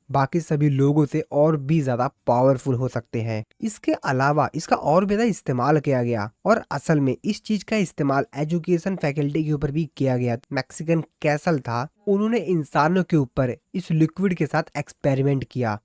बाकी सभी लोगों से और भी ज्यादा पावरफुल हो सकते हैं। इसके अलावा इसका और भी ज्यादा इस्तेमाल किया गया और असल में इस चीज का इस्तेमाल एजुकेशन फैकल्टी के ऊपर भी किया गया। मैक्सिकन कैसल था, उन्होंने इंसानों के ऊपर इस लिक्विड के साथ एक्सपेरिमेंट किया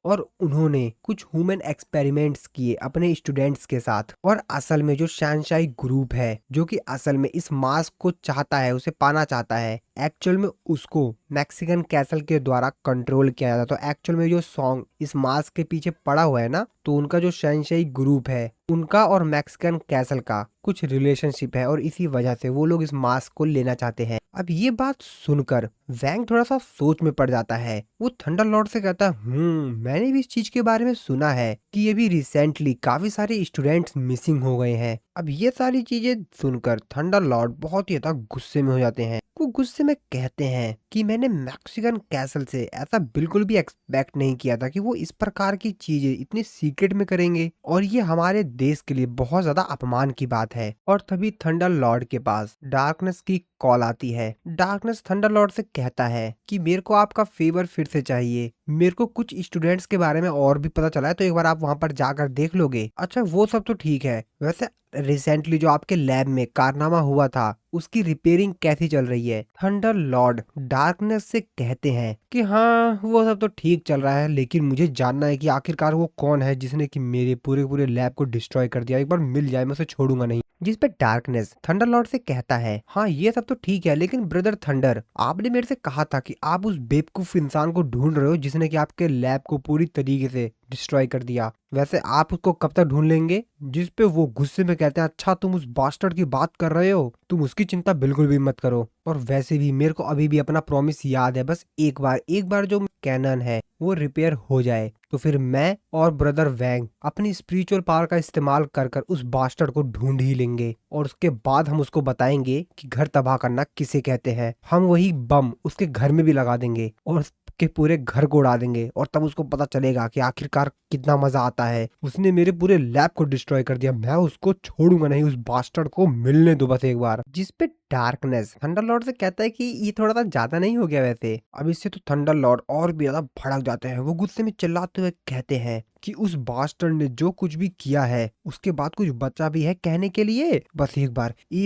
और उन्होंने कुछ ह्यूमन एक्सपेरिमेंट्स किए अपने स्टूडेंट्स के साथ। और असल में जो शैनशाई ग्रुप है जो कि असल में इस मास्क को चाहता है, उसे पाना चाहता है, एक्चुअल में उसको मैक्सिकन कैसल के द्वारा कंट्रोल किया जाता है। तो एक्चुअल में जो सॉन्ग इस मास्क के पीछे पड़ा हुआ है ना, तो उनका जो शैनशाई ग्रुप है उनका और मैक्सिकन कैसल का कुछ रिलेशनशिप है और इसी वजह से वो लोग इस मास्क को लेना चाहते हैं। अब ये बात सुनकर वैंग थोड़ा सा सोच में पड़ जाता है। वो थंडर लॉर्ड से कहता है, मैंने भी इस चीज के बारे में सुना है कि ये भी रिसेंटली काफी सारे स्टूडेंट्स मिसिंग हो गए हैं। अब ये सारी चीजें सुनकर थंडर लॉर्ड बहुत ही ज्यादा गुस्से में हो जाते हैं। वो गुस्से में कहते हैं कि मैंने मैक्सिकन कैसल से ऐसा बिल्कुल भी एक्सपेक्ट नहीं किया था कि वो इस प्रकार की चीजें इतनी सीक्रेट में करेंगे और ये हमारे देश के लिए बहुत ज्यादा अपमान की बात है। और तभी थंडर लॉर्ड के पास डार्कनेस की कॉल आती है। डार्कनेस थंडर लॉर्ड से कहता है कि मेरे को आपका फेवर फिर से चाहिए, मेरे को कुछ स्टूडेंट्स के बारे में और भी पता चला है, तो एक बार आप वहां पर जाकर देख लोगे। अच्छा वो सब तो ठीक है, वैसे रिसेंटली जो आपके लैब में कारनामा हुआ था उसकी रिपेयरिंग कैसी चल रही है? थंडर लॉर्ड डार्कनेस से कहते हैं कि हाँ वो सब तो ठीक चल रहा है, लेकिन मुझे जानना है कि आखिरकार वो कौन है जिसने कि मेरे पूरे पूरे लैब को डिस्ट्रॉय कर दिया। एक बार मिल जाए मैं उसे छोड़ूंगा नहीं। जिस पे डार्कनेस थंडर लॉर्ड से कहता है, हाँ ये सब तो ठीक है, लेकिन ब्रदर थंडर आपने मेरे से कहा था कि आप उस बेवकूफ इंसान को ढूंढ रहे हो जिसने कि आपके लैब को पूरी तरीके से डिस्ट्रॉय कर दिया। वैसे आप उसको कब तक ढूंढ लेंगे? जिस पे वो गुस्से में कहते हैं, अच्छा तुम उस बास्टर्ड की बात कर रहे हो, तुम उसकी चिंता बिल्कुल भी मत करो। और वैसे भी मेरे को अभी भी अपना प्रॉमिस याद है, बस एक बार जो कैनन है वो रिपेयर हो जाए तो फिर मैं और ब्रदर वैंग अपनी स्पिरिचुअल पावर का इस्तेमाल कर कर उस बास्टर्ड को ढूंढ ही लेंगे और उसके बाद हम उसको बताएंगे कि घर तबाह करना किसे कहते हैं। हम वही बम उसके घर में भी लगा देंगे और के पूरे घर को उड़ा देंगे और तब उसको पता चलेगा कि आखिरकार कितना मजा आता है, उसने मेरे पूरे लैब को डिस्ट्रॉय कर दिया, मैं उसको छोड़ूंगा नहीं, उस बास्टर्ड को मिलने दो बस एक बार। जिस पे डार्कनेस थंडर लॉर्ड से कहता है कि ये थोड़ा सा ज्यादा नहीं हो गया वैसे? अब इससे तो थंडर लॉर्ड और भी ज्यादा भड़क जाते हैं। वो गुस्से में चिल्लाते हुए कहते हैं कि उस बास्टर्ड ने जो कुछ भी किया है उसके बाद कुछ बचा भी है कहने के लिए? बस एक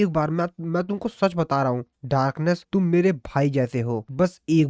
बार मैं तुमको सच बता रहा हूँ डार्कनेस, तुम मेरे भाई जैसे हो, बस एक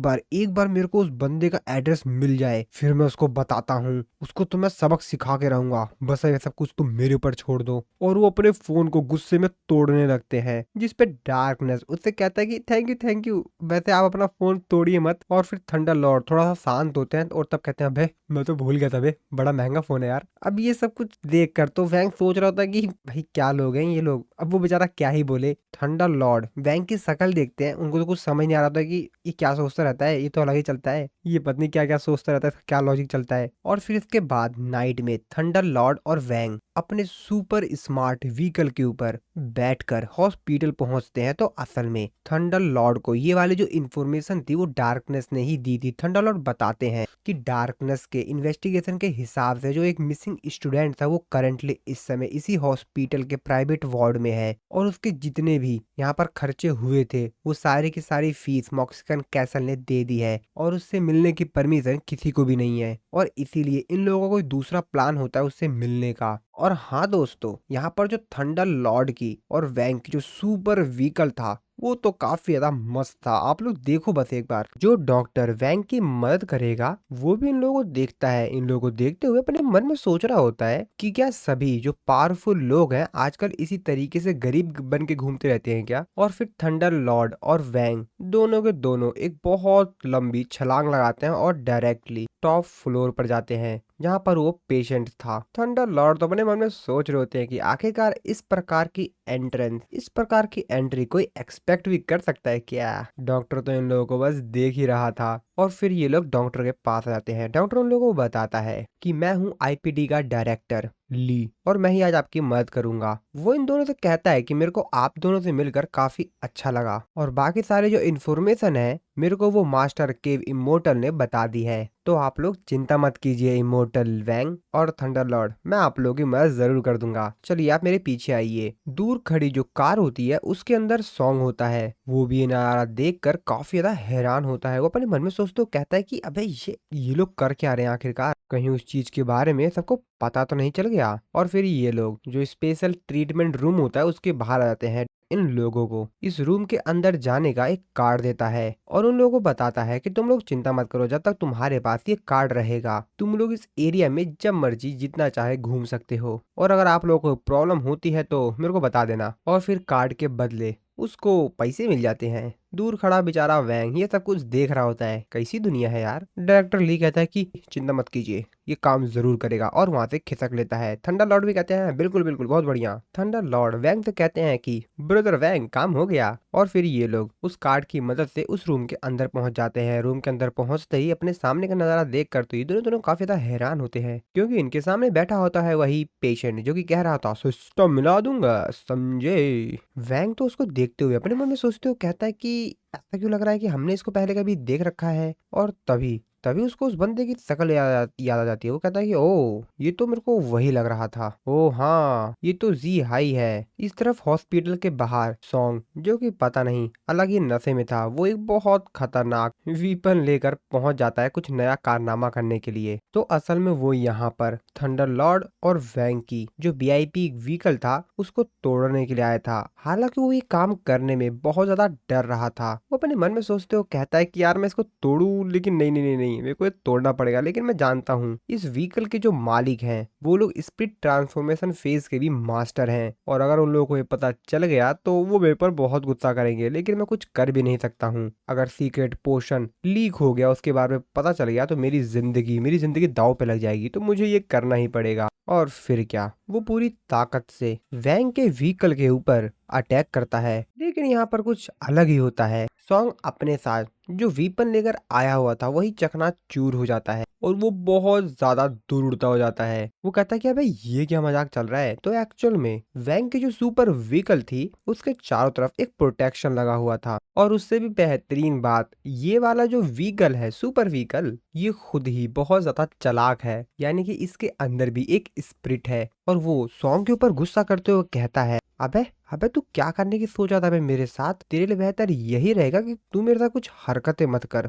बार मेरे को उस बंदे का एड्रेस मिल जाए फिर मैं उसको बताता हूँ, उसको तो मैं सबक सिखा के रहूंगा, बस ये सब कुछ तुम मेरे ऊपर छोड़ दो। और वो अपने फोन को गुस्से में तोड़ने लगते हैं। जिस पे डार्कनेस उससे कहता है कि थैंक यू, वैसे आप अपना फोन तोड़िए मत। और फिर थंडर लॉर्ड थोड़ा सा शांत होते हैं और तब कहते हैं, अबे मैं तो भूल गया था बे, बड़ा महंगा फोन है यार। अब ये सब कुछ देख कर तो वैंग सोच रहा होता है कि भाई क्या लोग हैं ये लोग, अब वो बेचारा क्या ही बोले। थंडर लॉर्ड वैंग की शक्ल देखते हैं, उनको तो कुछ समझ नहीं आ रहा था कि ये क्या सोचता रहता है, ये तो अलग ही चलता है, ये पत्नी क्या क्या सोचता रहता है, क्या लॉजिक चलता है। और फिर इसके बाद नाइट में थंडर लॉर्ड और वैंग अपने सुपर स्मार्ट व्हीकल के ऊपर बैठकर हॉस्पिटल पहुंचते हैं। तो असल में थंडर लॉर्ड को ये वाली जो इन्फॉर्मेशन थी वो डार्कनेस ने ही दी थी। थंडर लॉर्ड बताते हैं कि डार्कनेस के इन्वेस्टिगेशन के हिसाब से जो एक मिसिंग स्टूडेंट था वो करंटली इस समय इसी हॉस्पिटल के प्राइवेट वार्ड में है और उसके जितने भी यहाँ पर खर्चे हुए थे वो सारी की सारी फीस मैक्सिकन कैसल ने दे दी है और उससे मिलने की परमिशन किसी को भी नहीं है और इसीलिए इन लोगों को कोई दूसरा प्लान होता है उससे मिलने का। और हाँ दोस्तों, यहाँ पर जो थंडर लॉर्ड की और वैंग की जो सुपर व्हीकल था वो तो काफी ज्यादा मस्त था। आप लोग देखो बस एक बार, जो डॉक्टर वैंग की मदद करेगा वो भी इन लोगों को देखता है, इन लोगों को देखते हुए अपने मन में सोच रहा होता है कि क्या सभी जो पावरफुल लोग हैं आजकल इसी तरीके से गरीब बन के घूमते रहते हैं क्या? और फिर थंडर लॉर्ड और वैंग दोनों के दोनों एक बहुत लंबी छलांग लगाते हैं और डायरेक्टली टॉप फ्लोर पर जाते हैं जहाँ पर वो पेशेंट था। थंडर लॉर्ड तो अपने मन में सोच रहे होते हैं कि आखिरकार इस प्रकार की एंट्री कोई एक्सपेक्ट भी कर सकता है क्या? डॉक्टर तो इन लोगों को बस देख ही रहा था। और फिर ये लोग डॉक्टर के पास आ जाते हैं। डॉक्टर उन लोगों को बताता है कि मैं हूँ आईपीडी का डायरेक्टर ली और मैं ही आज आपकी मदद करूंगा। वो इन दोनों से कहता है कि मेरे को आप दोनों से मिलकर काफी अच्छा लगा और बाकी सारे जो इन्फॉर्मेशन है मेरे को वो मास्टर केव इमोर्टल ने बता दी है। तो आप लोग चिंता मत कीजिए इमोर्टल वैंग और थंडरलॉर्ड, मैं आप लोगों की मदद जरूर कर दूंगा। चलिए आप मेरे पीछे आइए। दूर खड़ी जो कार होती है उसके अंदर सॉन्ग होता है। वो भी ये नजारा देखकर काफी ज्यादा हैरान होता है। वो अपने मन में सोचते हुए कहता है कि अबे ये लोग कर क्या रहे हैं आखिरकार, कहीं उस चीज के बारे में सबको पता तो नहीं चल गया। और फिर ये लोग जो स्पेशल ट्रीटमेंट रूम होता है उसके बाहर आ जाते हैं। इन लोगों को इस रूम के अंदर जाने का एक कार्ड देता है और उन लोगों को बताता है कि तुम लोग चिंता मत करो, जब तक तुम्हारे पास ये कार्ड रहेगा तुम लोग इस एरिया में जब मर्जी जितना चाहे घूम सकते हो, और अगर आप लोगों को प्रॉब्लम होती है तो मेरे को बता देना। और फिर कार्ड के बदले उसको पैसे मिल जाते हैं। दूर खड़ा बेचारा वैंग ये सब कुछ देख रहा होता है। कैसी दुनिया है यार। डायरेक्टर ली कहता है कि चिंता मत कीजिए, ये काम जरूर करेगा, और वहां से खिसक लेता है। थंडर लॉर्ड भी कहते हैं बिल्कुल बिल्कुल बहुत बढ़िया। थंडर लॉर्ड वैंग से कहते हैं कि ब्रदर वैंग काम हो गया। और फिर ये लोग उस कार्ड की मदद से उस रूम के अंदर पहुंच जाते हैं। रूम के अंदर पहुंचते ही अपने सामने का नजारा देख कर तो ये दोनों दोनों काफी ज्यादा हैरान होते हैं, क्योंकि इनके सामने बैठा होता है वही पेशेंट जो कि कह रहा था सिस्टम मिला दूंगा समझे। वैंग तो उसको देखते हुए अपने मन में सोचते हुए कहता है कि ऐसा क्यों लग रहा है कि हमने इसको पहले कभी देख रखा है। और तभी तभी उसको उस बंदे की शक्ल याद आ जाती है। वो कहता है कि ओ ये तो मेरे को वही लग रहा था। ओ हाँ ये तो जी हाई है। इस तरफ हॉस्पिटल के बाहर सॉन्ग जो कि पता नहीं अलग ही नशे में था, वो एक बहुत खतरनाक वीपन लेकर पहुंच जाता है कुछ नया कारनामा करने के लिए। तो असल में वो यहाँ पर थंडर लॉर्ड और वैंग की जो वीआईपी व्हीकल था उसको तोड़ने के लिए आया था। हालांकि वो ये काम करने में बहुत ज्यादा डर रहा था। वो अपने मन में सोचते हो कहता है कि यार मैं इसको तोड़ूं, लेकिन नहीं नहीं नहीं नहीं मेरे को ये तोड़ना पड़ेगा। लेकिन मैं जानता हूँ इस व्हीकल के जो मालिक हैं वो लोग स्पिरिट ट्रांसफॉर्मेशन फेज के भी मास्टर हैं, और अगर उन लोगों को ये पता चल गया तो वो मेरे पर बहुत गुस्सा करेंगे। लेकिन मैं कुछ कर भी नहीं सकता हूँ। अगर सीक्रेट पोर्शन लीक हो गया उसके बारे में पता चल गया तो मेरी जिंदगी दांव पे लग जाएगी। तो मुझे ये करना ही पड़ेगा। और फिर क्या, वो पूरी ताकत से वैंग के व्हीकल के ऊपर अटैक करता है। लेकिन यहाँ पर कुछ अलग ही होता है। सॉन्ग अपने साथ जो वीपन लेकर आया हुआ था वही चकनाचूर हो जाता है और वो बहुत ज्यादा दूर उड़ता हो जाता है। वो कहता है कि अबे ये क्या मजाक चल रहा है। तो एक्चुअल में वैंग की जो सुपर व्हीकल थी उसके चारों तरफ एक प्रोटेक्शन लगा हुआ था, और उससे भी बेहतरीन बात ये वाला जो व्हीकल है सुपर व्हीकल ये खुद ही बहुत ज्यादा चालाक है, यानी कि इसके अंदर भी एक स्पिरिट है। और वो सॉन्ग के ऊपर गुस्सा करते हुए कहता है अबे अबे तू क्या करने की सोचा था बे मेरे साथ, तेरे लिए बेहतर यही रहेगा कि तू मेरे साथ कुछ हरकतें मत कर।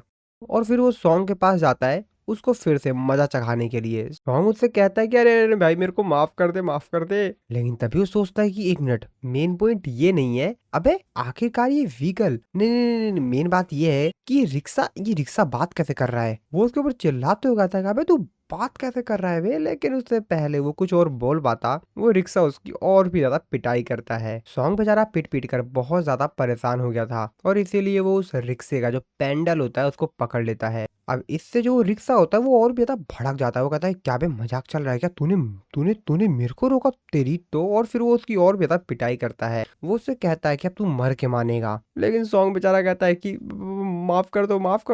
और फिर वो सॉन्ग के पास जाता है उसको फिर से मजा चखाने के लिए। सॉन्ग उससे कहता है कि अरे अरे भाई मेरे को माफ कर दे माफ कर दे। लेकिन तभी वो सोचता है कि एक मिनट, मेन पॉइंट ये नहीं है। अबे आखिरकार ये व्हीकल नहीं नहीं नहीं, मेन बात ये है कि ये रिक्शा बात कैसे कर रहा है। वो उसके ऊपर चिल्लाते हुए कहता है अबे तू बात कैसे कर रहा है वे। लेकिन उससे पहले वो कुछ और बोल पाता वो रिक्शा उसकी और भी ज्यादा पिटाई करता है। सॉन्ग बेचारा पिट पिट कर बहुत ज्यादा परेशान हो गया था, और इसीलिए वो उस रिक्शे का जो पैंडल होता है उसको पकड़ लेता है। अब इससे जो रिक्शा होता है वो और भी ज्यादा भड़क जाता है। वो कहता है क्या बे मजाक चल रहा है क्या, तूने तूने तूने मेरे को रोका तेरी तो। और फिर वो उसकी और भी ज्यादा पिटाई करता है। वो उससे कहता है कि अब तू मर के मानेगा। लेकिन सॉन्ग बेचारा कहता है कि माफ कर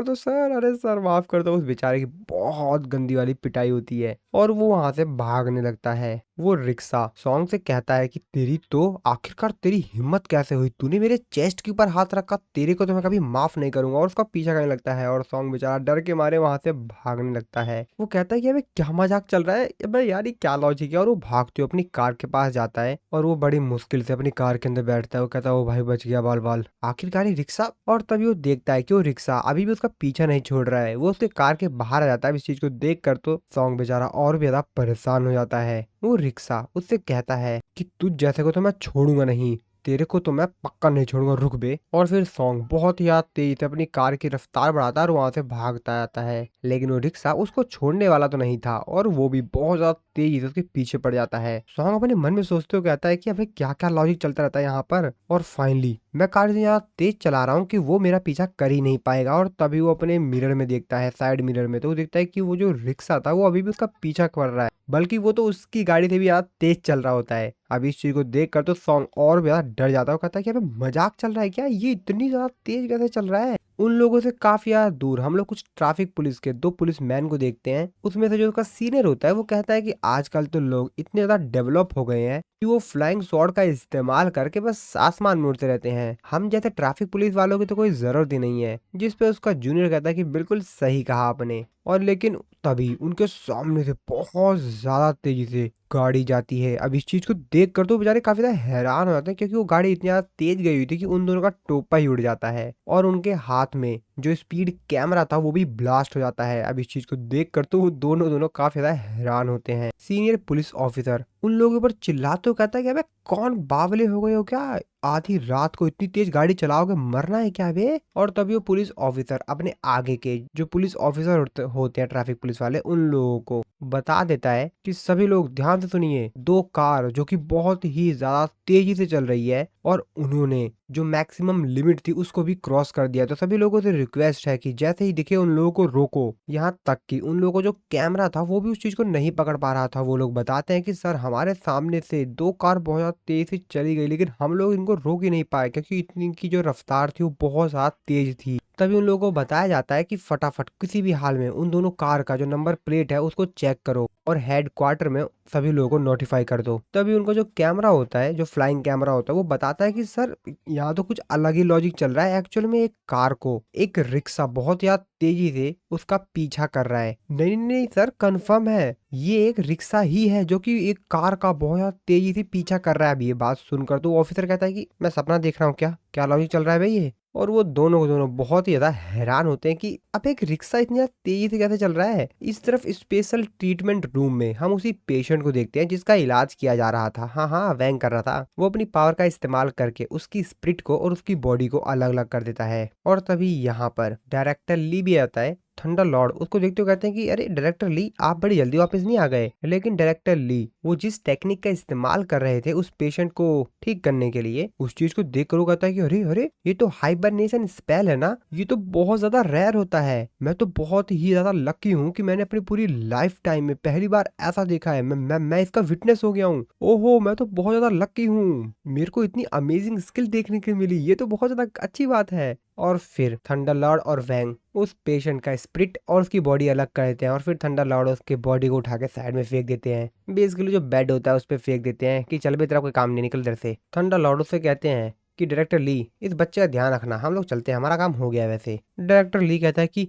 दो सर, अरे सर माफ कर दो। उस बेचारे की बहुत गंदी वाली पिटाई होती है और वो वहां से भागने लगता है। वो रिक्शा सॉन्ग से कहता है कि तेरी तो आखिरकार तेरी हिम्मत कैसे हुई, तूने मेरे चेस्ट के ऊपर हाथ रखा, तेरे को तो मैं कभी माफ नहीं करूंगा। और उसका पीछा करने लगता है और सॉन्ग बेचारा डर के मारे वहां से भागने लगता है। वो कहता है कि अबे क्या मजाक चल रहा है, अबे यार ये क्या लॉजिक है। और वो भागते हुए अपनी कार के पास जाता है और वो बड़ी मुश्किल से अपनी कार के अंदर बैठता है। वो कहता है ओ भाई बच गया बाल बाल, आखिरकार ही रिक्शा। और तभी वो देखता है कि वो रिक्शा अभी भी उसका पीछा नहीं छोड़ रहा है। वो उसके कार के बाहर आ जाता है। इस चीज को देख कर तो सॉन्ग बेचारा और भी ज्यादा परेशान हो जाता है। वो रिक्शा उससे कहता है कि तुझ जैसे को तो मैं छोड़ूंगा नहीं, तेरे को तो मैं पक्का नहीं छोड़ूंगा, रुक बे। और फिर सॉन्ग बहुत ही तेज से अपनी कार की रफ्तार बढ़ाता है और वहां से भागता जाता है। लेकिन वो रिक्शा उसको छोड़ने वाला तो नहीं था और वो भी बहुत ज्यादा तेजी से उसके पीछे पड़ जाता है। सॉन्ग अपने मन में सोचते हुए कहता है कि अबे क्या क्या लॉजिक चलता रहता है यहाँ पर। और फाइनली मैं कार यहाँ तेज चला रहा हूँ कि वो मेरा पीछा कर ही नहीं पाएगा। और तभी वो अपने मिरर में देखता है, साइड मिरर में, तो वो देखता है कि वो जो रिक्शा था वो अभी भी उसका पीछा कर रहा है, बल्कि वो तो उसकी गाड़ी से भी यार तेज चल रहा होता है। अब इस चीज को देख कर तो सॉन्ग और भी ज्यादा डर जाता है। वो कहता है कि अबे मजाक चल रहा है क्या, ये इतनी ज्यादा तेज कैसे चल रहा है। उन लोगों से काफी ज्यादा दूर हम लोग कुछ ट्रैफिक पुलिस के 2 पुलिसमैन को देखते हैं। उसमें से जो उसका सीनियर होता है वो कहता है कि आजकल तो लोग इतने ज्यादा डेवलप हो गए हैं कि वो फ्लाइंग स्वॉर्ड का इस्तेमाल करके बस आसमान में उड़ते रहते हैं। हम जैसे ट्रैफिक पुलिस वालों की तो कोई जरूरत ही नहीं है। जिस पे उसका जूनियर कहता है कि बिल्कुल सही कहा आपने। और लेकिन तभी उनके सामने से बहुत ज्यादा तेजी से गाड़ी जाती है। अब इस चीज को देख कर तो बेचारे काफी ज्यादा हैरान हो जाते हैं, क्योंकि वो गाड़ी इतनी ज्यादा तेज गई हुई थी कि उन दोनों का टोपा ही उड़ जाता है और उनके हाथ में जो स्पीड कैमरा था वो भी ब्लास्ट हो जाता है। अब इस चीज को देख कर तो वो दोनों काफी ज्यादा हैरान होते हैं। सीनियर पुलिस ऑफिसर उन लोगों के ऊपर चिल्लाते हुए कहता है कि अबे कौन बावले हो गए हो क्या, आधी रात को इतनी तेज गाड़ी चलाओगे, मरना है क्या बे। और तभी वो पुलिस ऑफिसर अपने आगे के जो पुलिस ऑफिसर होते हैं ट्रैफिक पुलिस वाले, उन लोगों को बता देता है कि सभी लोग ध्यान से सुनिए, 2 कार जो कि बहुत ही ज्यादा तेजी से चल रही है और उन्होंने जो मैक्सिमम लिमिट थी उसको भी क्रॉस कर दिया। तो सभी लोगों से रिक्वेस्ट है कि जैसे ही दिखे उन लोगों को रोको। यहाँ तक कि उन लोगों को जो कैमरा था वो भी उस चीज को नहीं पकड़ पा रहा था। वो लोग बताते हैं कि सर हमारे सामने से 2 कार बहुत तेज से चली गई, लेकिन हम लोग इनको रोक ही नहीं पाए क्योंकि इतनी की जो रफ्तार थी वो बहुत ज्यादा तेज थी। तभी उन लोगों को बताया जाता है कि फटाफट किसी भी हाल में उन दोनों कार का जो नंबर प्लेट है उसको चेक करो और हेड क्वार्टर में सभी लोगों को नोटिफाई कर दो। तभी उनको जो कैमरा होता है, जो फ्लाइंग कैमरा होता है, वो बताता है कि सर यहाँ तो कुछ अलग ही लॉजिक चल रहा है। एक्चुअल में एक कार को एक रिक्शा बहुत ज्यादा तेजी से उसका पीछा कर रहा है। नहीं नहीं सर, कंफर्म है ये एक रिक्शा ही है जो कि एक कार का बहुत ज्यादा तेजी से पीछा कर रहा है। अभी ये बात सुनकर तो ऑफिसर कहता है कि मैं सपना देख रहा हूँ क्या, क्या लॉजिक चल रहा है भाई ये। और वो दोनों को दोनों बहुत ही ज्यादा हैरान होते हैं कि अब एक रिक्शा इतनी ज्यादा तेजी से कैसे चल रहा है। इस तरफ स्पेशल ट्रीटमेंट रूम में हम उसी पेशेंट को देखते हैं जिसका इलाज किया जा रहा था। हाँ हाँ, वैंग कर रहा था। वो अपनी पावर का इस्तेमाल करके उसकी स्प्रिट को और उसकी बॉडी को अलग अलग कर देता है। और तभी यहाँ पर डायरेक्टर ली भी आता है। थंडर लॉर्ड उसको देखते हुए कहते हैं कि अरे डायरेक्टर ली, आप बड़ी जल्दी वापस नहीं आ गए। लेकिन डायरेक्टर ली वो जिस टेक्निक का इस्तेमाल कर रहे थे उस पेशेंट को ठीक करने के लिए, उस चीज को देख कर वो कहता है कि अरे अरे ये तो हाइबरनेशन स्पेल है ना, ये तो बहुत ज्यादा रेयर होता है। मैं तो बहुत ही ज्यादा लकी हूँ कि मैंने अपनी पूरी लाइफ टाइम में पहली बार ऐसा देखा है। मैं इसका विटनेस हो गया हूँ। ओहो, मैं तो बहुत ज्यादा लकी हूँ, मेरे को इतनी अमेजिंग स्किल देखने को मिली, ये तो बहुत ज्यादा अच्छी बात है। और फिर थंडर लॉर्ड और वैंग उस पेशेंट का स्प्रिट और उसकी बॉडी अलग कर देते हैं और फिर थंडर लॉर्ड उसके बॉडी को उठा के साइड में फेंक देते हैं। बेसिकली जो बेड होता है उस पर फेंक देते हैं कि चल भी तेरा कोई काम नहीं, निकल इधर से। थंडर लॉर्ड उससे कहते हैं कि डायरेक्टर ली इस बच्चे का ध्यान रखना, हम लोग चलते हैं, हमारा काम हो गया। वैसे डायरेक्टर ली कहता है कि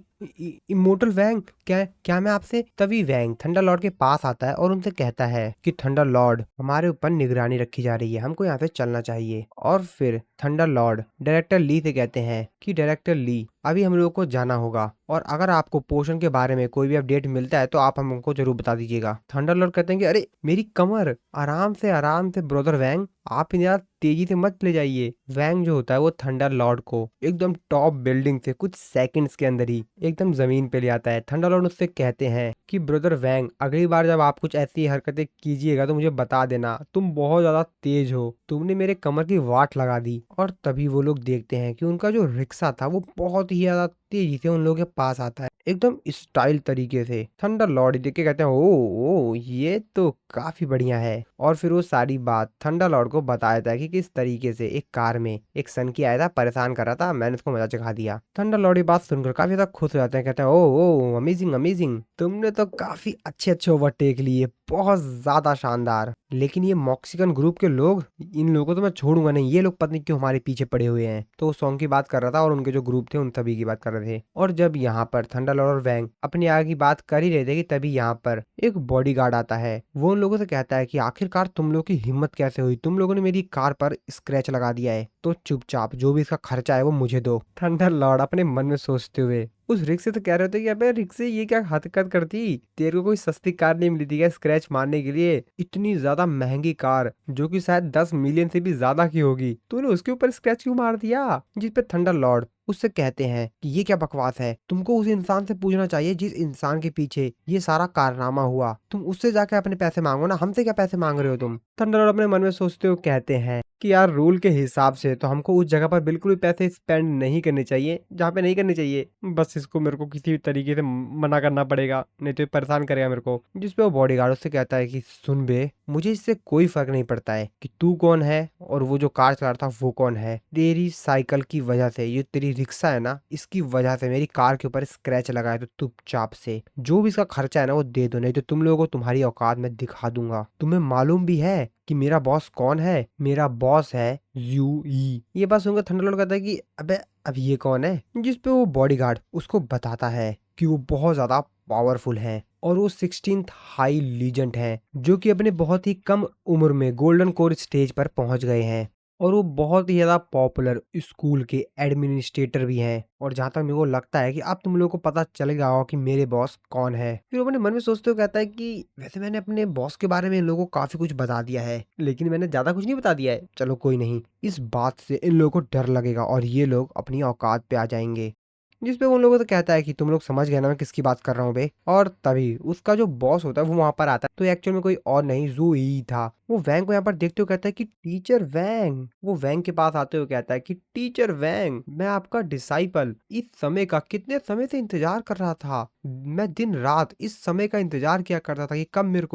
इमोर्टल वैंग, क्या क्या मैं आपसे। तभी वैंग थंडर लॉर्ड के पास आता है और उनसे कहता है कि थंडर लॉर्ड हमारे ऊपर निगरानी रखी जा रही है, हमको यहाँ से चलना चाहिए। और फिर थंडर लॉर्ड डायरेक्टर ली से कहते हैं कि डायरेक्टर ली अभी हम लोग को जाना होगा और अगर आपको पोषण के बारे में कोई भी अपडेट मिलता है तो आप हमको जरूर बता दीजिएगा। थंडर लॉर्ड कहते हैं कि अरे मेरी कमर, आराम से ब्रदर वैंग, आप इतना तेजी से मत ले जाइए। वैंग जो होता है वो थंडर लॉर्ड को एकदम टॉप बिल्डिंग से कुछ सेकंड्स के अंदर ही एकदम जमीन पे ले आता है। थंडर लॉर्ड उससे कहते हैं कि ब्रदर वैंग अगली बार जब आप कुछ ऐसी हरकतें कीजिएगा तो मुझे बता देना, तुम बहुत ज्यादा तेज हो, तुमने मेरे कमर की वाट लगा दी। और तभी वो लोग देखते हैं कि उनका जो रिक्शा था वो बहुत ही ज्यादा तेजी से उन लोगों के पास आता है, एकदम स्टाइल तरीके से। थंडर लॉर्ड देख के कहते हैं ओ ये तो काफी बढ़िया है। और फिर वो सारी बात थंडर लॉर्ड को बताया था कि किस तरीके से एक कार में एक सन की आया था, परेशान कर रहा था, मैंने उसको मजा चखा दिया। थंडर लॉर्ड ये बात सुनकर काफी ज्यादा खुश हो जाते हैं, कहते हैं ओ अमेजिंग अमेजिंग, तुमने तो काफी अच्छे ओवरटेक लिए, बहुत ज्यादा शानदार। लेकिन ये मॉक्सिकन ग्रुप के लोग, इन लोगों को तो मैं छोड़ूंगा नहीं, ये लोग पता नहीं क्यों हमारे पीछे पड़े हुए हैं। तो वो सॉन्ग की बात कर रहा था और उनके जो ग्रुप थे उन सभी की बात कर रहे थे। और जब यहाँ पर थंडर लॉर्ड और वैंग अपनी आगे की बात कर ही रहे थे कि तभी यहाँ पर एक बॉडीगार्ड आता है। वो उन लोगों से कहता है कि आखिरकार तुम लोग की हिम्मत कैसे हुई, तुम लोगों ने मेरी कार पर स्क्रैच लगा दिया है, तो चुपचाप जो भी इसका खर्चा है वो मुझे दो। थंडर लॉर्ड अपने मन में सोचते हुए उस रिक्शे से कह रहे थे कि अबे रिक्शे ये क्या हरकत करती, तेरे को कोई सस्ती कार नहीं मिली थी क्या स्क्रैच मारने के लिए, इतनी ज्यादा महंगी कार जो कि शायद 10 मिलियन से भी ज्यादा की होगी, तूने उसके ऊपर स्क्रैच क्यों मार दिया। जिस पे थंडर लॉर्ड उससे कहते हैं कि ये क्या बकवास है, तुमको उस इंसान से पूछना चाहिए जिस इंसान के पीछे ये सारा कारनामा हुआ, तुम उससे जाके अपने पैसे मांगो ना, हमसे क्या पैसे मांग रहे हो तुम। थंडर लॉर्ड अपने मन में सोचते हुए कहते हैं कि यार रूल के हिसाब से तो हमको उस जगह पर बिल्कुल भी पैसे स्पेंड नहीं करने चाहिए जहाँ पे नहीं करने चाहिए, बस इसको मेरे को किसी भी तरीके से मना करना पड़ेगा, नहीं तो ये परेशान करेगा मेरे को। जिसपे वो बॉडीगार्ड उससे कहता है कि सुन बे, मुझे इससे कोई फर्क नहीं पड़ता है कि तू कौन है और वो जो कार चला रहा था वो कौन है, तेरी साइकिल की वजह से, ये तेरी रिक्शा है ना, इसकी वजह से मेरी कार के ऊपर स्क्रैच लगा है, तो चुपचाप से जो भी इसका खर्चा है ना वो दे दो, नहीं तो तुम लोगों को तुम्हारी औकात में दिखा दूंगा। तुम्हें मालूम भी है कि मेरा बॉस कौन है? मेरा बॉस है ज़ूई। ये बात सुनकर थंडरलॉर्ड कहता है कि अबे अब ये कौन है? जिस पे वो बॉडीगार्ड उसको बताता है कि वो बहुत ज्यादा पावरफुल हैं और वो 16th हाई लीजेंड हैं, जो कि अपने बहुत ही कम उम्र में गोल्डन कोर स्टेज पर पहुंच गए हैं और वो बहुत ही ज़्यादा पॉपुलर स्कूल के एडमिनिस्ट्रेटर भी हैं। और जहाँ तक मेरे को लगता है कि अब तुम लोगों को पता चल गया होगा कि मेरे बॉस कौन है। फिर वो अपने मन में सोचते हुए कहता है कि वैसे मैंने अपने बॉस के बारे में इन लोगों को काफ़ी कुछ बता दिया है, लेकिन मैंने ज़्यादा कुछ नहीं बता दिया है। चलो कोई नहीं, इस बात से इन लोगों को डर लगेगा और ये लोग अपनी औकात पे आ जाएंगे। जिस पे उन लोगों से कहता है कि तुम लोग समझ गए ना मैं किसकी बात कर रहा हूँ बे। और तभी उसका जो बॉस होता है वो वहां पर आता है, तो एक्चुअल में कोई और नहीं जू ही था। वो वैंग को यहाँ पर देखते हुए कहता है कि टीचर वैंग। वो वैंग के पास आते हुए कहता है कि टीचर वैंग, मैं आपका डिसाइपल इस समय का कितने समय से इंतजार कर रहा था। मैं दिन रात इस समय का इंतजार किया करता था कि कब मेरे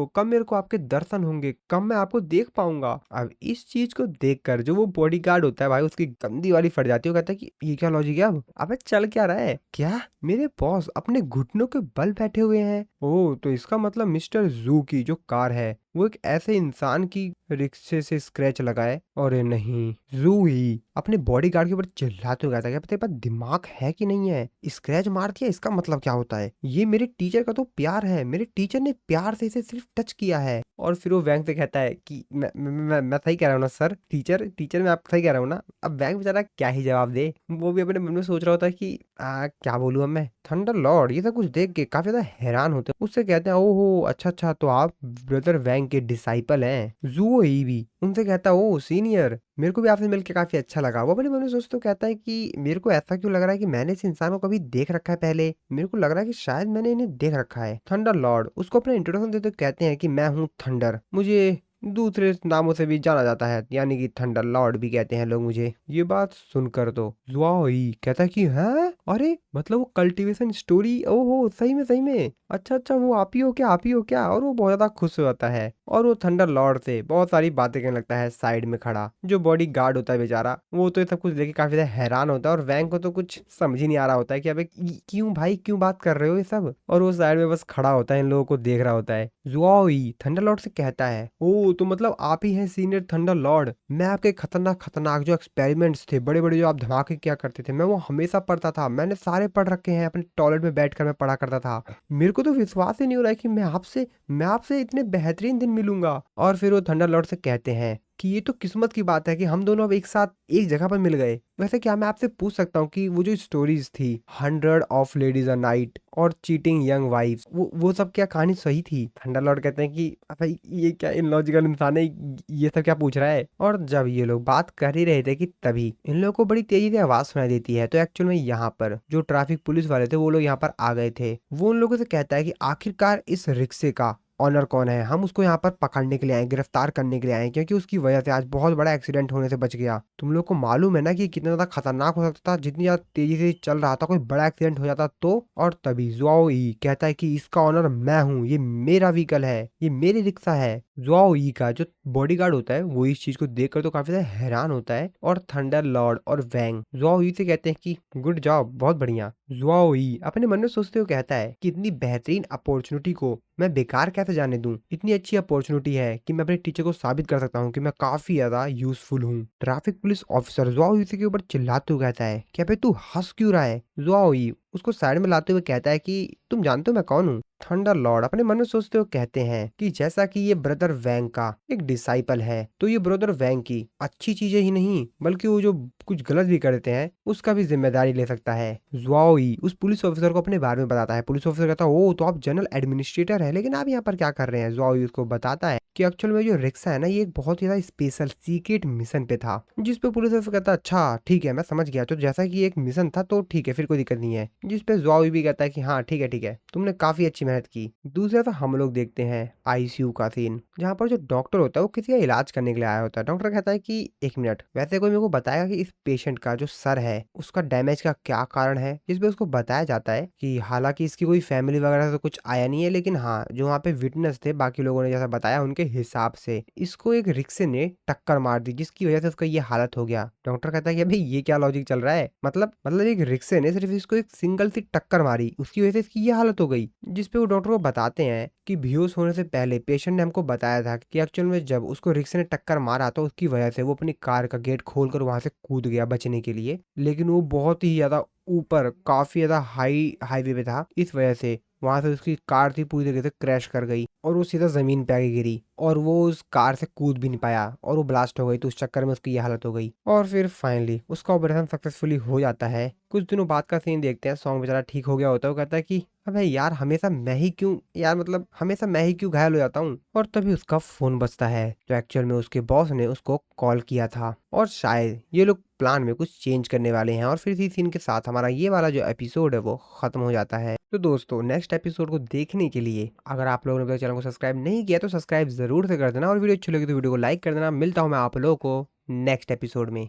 को आपके दर्शन होंगे, कब मैं आपको देख पाऊंगा। अब इस चीज को देखकर जो वो बॉडीगार्ड होता है भाई, उसकी गंदी वाली फट जाती है। वो कहता है कि ये क्या लॉजिक है? अब अबे चल क्या रहा है? क्या मेरे बॉस अपने घुटनों के बल बैठे हुए हैं? ओह, तो इसका मतलब मिस्टर जू की जो कार है वो एक ऐसे इंसान की रिक्शे से स्क्रैच लगा है। और नहीं, जू ही अपने बॉडीगार्ड के ऊपर चिल्लाते हुए कहता है कि तेरे पास दिमाग है कि नहीं है? स्क्रैच मार दिया, इसका मतलब क्या होता है? ये मेरे टीचर का तो प्यार है, मेरे टीचर ने प्यार से इसे सिर्फ टच किया है। और फिर वो वैंग से कहता है कि मैं सही कह रहा हूँ ना सर? टीचर टीचर मैं आप सही कह रहा हूँ ना? अब वैंग बेचारा क्या ही जवाब दे। वो भी अपने मन में सोच रहा होता है कि क्या बोलूँ अब मैं। थंडर लॉर्ड ये सब कुछ देख के काफी ज्यादा हैरान होते हैं। उससे कहते हैं ओहो अच्छा अच्छा, तो आप ब्रदर वैंग के डिसाइपल हैं। जूओ ही भी उनसे कहता है ओ सीनियर, मेरे को भी आपसे मिलकर काफी अच्छा लगा। वो अपने मन में सोचते हुए कहता है कि मेरे को ऐसा क्यों लग रहा है कि मैंने इस इंसान को कभी देख रखा है पहले। मेरे को लग रहा है कि शायद मैंने इन्हें देख रखा है। थंडर लॉर्ड उसको अपना इंट्रोडक्शन देते हुए कहते हैं कि मैं हूँ थंडर, मुझे दूसरे नामों से भी जाना जाता है, यानी कि थंडर लॉर्ड भी कहते हैं लोग मुझे। ये बात सुनकर तो जुआओई कहता है कि हैं, अरे मतलब वो कल्टीवेशन स्टोरी, ओहो सही में, अच्छा अच्छा वो आप ही हो क्या, आप ही हो क्या? और वो बहुत ज्यादा खुश हो जाता है और वो थंडर लॉर्ड से बहुत सारी बातें करने लगता है साइड में खड़ा। जो बॉडी गार्ड होता है बेचारा, वो तो ये सब कुछ देखे काफी ज्यादा हैरान होता है और वैंग को तो कुछ समझ ही नहीं आ रहा होता है कि अबे क्यों भाई, क्यों बात कर रहे हो ये सब। और वो साइड में बस खड़ा होता है, इन लोगों को देख रहा होता है। जुआओई थंडर लॉर्ड से कहता है ओ तो मतलब आप ही हैं सीनियर थंडर लॉर्ड। मैं आपके खतरनाक खतरनाक जो एक्सपेरिमेंट्स थे, बड़े बड़े जो आप धमाके क्या करते थे, मैं वो हमेशा पढ़ता था। मैंने सारे पढ़ रखे हैं, अपने टॉयलेट में बैठकर मैं पढ़ा करता था। मेरे को तो विश्वास ही नहीं हो रहा है कि मैं आपसे इतने बेहतरीन दिन मिलूंगा। और फिर वो थंडर लॉर्ड से कहते हैं कि ये तो किस्मत की बात है कि हम दोनों अब एक साथ एक जगह पर मिल गए। वैसे क्या मैं आपसे पूछ सकता हूँ कि वो जो स्टोरीज थी 100 ऑफ लेडीज अ नाइट और चीटिंग यंग वाइफ्स, वो सब क्या कहानी सही थी? थंडर लॉर्ड कहते हैं कि भाई ये क्या इलॉजिकल इंसान है, ये सब क्या पूछ रहा है? और जब ये लोग बात कर ही रहे थे कि तभी इन लोगों को बड़ी तेजी से आवाज सुनाई देती है। तो एक्चुअल में यहाँ पर जो ट्रैफिक पुलिस वाले थे वो लोग यहाँ पर आ गए थे। वो उन लोगों से कहता है कि आखिरकार इस रिक्शे का ऑनर कौन है, हम उसको यहाँ पर पकड़ने के लिए आए, गिरफ्तार करने के लिए आए, क्योंकि उसकी वजह से आज बहुत बड़ा एक्सीडेंट होने से बच गया। तुम लोग को मालूम है ना कि कितना ज्यादा खतरनाक हो सकता था, जितनी ज्यादा तेजी से चल रहा था, कोई बड़ा एक्सीडेंट हो जाता तो। और तभी जुआओ ई कहता है कि इसका ऑनर मैं हूँ, ये मेरा व्हीकल है, ये मेरी रिक्शा है। जुआओ ई का जो बॉडीगार्ड होता है वो इस चीज को देखकर तो काफी ज्यादा हैरान होता है। और थंडर लॉर्ड और वैंग जुआओ ई से कहते हैं कि गुड जॉब, बहुत बढ़िया। जुआओ ई अपने मन में सोचते हुए कहता है कि इतनी बेहतरीन अपॉर्चुनिटी को मैं बेकार कैसे जाने दूं? इतनी अच्छी अपॉर्चुनिटी है कि मैं अपने टीचर को साबित कर सकता हूँ कि मैं काफी ज्यादा यूजफुल हूँ। ट्रैफिक पुलिस ऑफिसर जुआओ के ऊपर चिल्लाते हुए कहता है कि अबे तू हंस क्यों रहा है? जुआओ उसको साइड में लाते हुए कहता है कि तुम जानते हो मैं कौन हूँ? थंडर लॉर्ड अपने मन में सोचते हुए कहते हैं कि जैसा कि ये ब्रदर वैंग का एक डिसाइपल है, तो ये ब्रदर वैंग की अच्छी चीजें ही नहीं बल्कि वो जो कुछ गलत भी करते हैं उसका भी जिम्मेदारी ले सकता है। जुआओई उस पुलिस ऑफिसर को अपने बारे में बताता है। पुलिस ऑफिसर कहता है ओ तो आप जनरल एडमिनिस्ट्रेटर है, लेकिन आप यहाँ पर क्या कर रहे हैं? जुआओई उसको बताता है कि एक्चुअल में जो रिक्शा है ना, ये एक बहुत ही ज्यादा स्पेशल सीक्रेट मिशन पे था। जिस पे पुलिस ऑफिसर कहता है अच्छा ठीक है मैं समझ गया, तो जैसा कि एक मिशन था तो ठीक है, फिर कोई दिक्कत नहीं है। जिस पे ज़ॉवी भी कहता है कि हाँ ठीक है, तुमने काफ़ी अच्छी मेहनत की। दूसरी तरफ हम लोग देखते हैं आईसीयू का सीन, जहाँ पर जो डॉक्टर होता है वो किसी का इलाज करने के लिए आया होता है। डॉक्टर कहता है कि 1 मिनट, वैसे कोई मेरे को बताएगा कि इस पेशेंट का जो सर है, उसका डैमेज का क्या कारण है? जिस पे उसको बताया जाता है कि हालाँकि इसकी कोई फैमिली वगैरह से तो कुछ आया नहीं है, लेकिन हाँ, जो वहाँ पे विटनेस थे, बाकी लोगों ने जैसा बताया उनके हिसाब से, इसको एक रिक्शे ने टक्कर मार दी, जिसकी वजह से उसका ये हालत हो गया। डॉक्टर कहता है कि अबे ये क्या लॉजिक चल रहा है? मतलब एक रिक्शे ने सिर्फ़ इसको एक सिंगल सी टक्कर मारी, उसकी वजह से इसकी ये हालत हो गई। जिस पे वो डॉक्टर को बताते हैं कि बेहोश होने से पहले पेशेंट ने हमको बताया था कि एक्चुअल में जब उसको रिक्शे ने टक्कर मारा तो उसकी वजह से वो अपनी कार का गेट खोलकर वहाँ से कूद गया बचने के लिए। लेकिन वो बहुत ही ज़्यादा ऊपर, काफ़ी ज़्यादा हाईवे पे था, इस वजह से वहाँ से उसकी कार थी पूरी तरीके से क्रैश कर गई और वो सीधा ज़मीन पे आके गिरी और वो उस कार से कूद भी नहीं पाया और वो ब्लास्ट हो गई, तो उस चक्कर में उसकी ये हालत हो गई। और फिर फाइनली उसका ऑपरेशन सक्सेसफुली हो जाता है। कुछ दिनों बाद का सीन देखते हैं, सॉन्ग बेचारा ठीक हो गया होता है। वो कहता है कि अबे यार, हमेशा मैं ही क्यों घायल हो जाता हूँ? और तभी उसका फ़ोन बजता है, जो एक्चुअल में उसके बॉस ने उसको कॉल किया था और शायद ये लोग प्लान में कुछ चेंज करने वाले हैं। और फिर इसी सीन के साथ हमारा ये वाला जो एपिसोड है वो खत्म हो जाता है। तो दोस्तों, नेक्स्ट एपिसोड को देखने के लिए अगर आप लोगों ने अभी तक चैनल को सब्सक्राइब नहीं किया तो सब्सक्राइब ज़रूर से कर देना और वीडियो अच्छी लगी तो वीडियो को लाइक कर देना। मिलता हूँ मैं आप लोगों को नेक्स्ट एपिसोड में।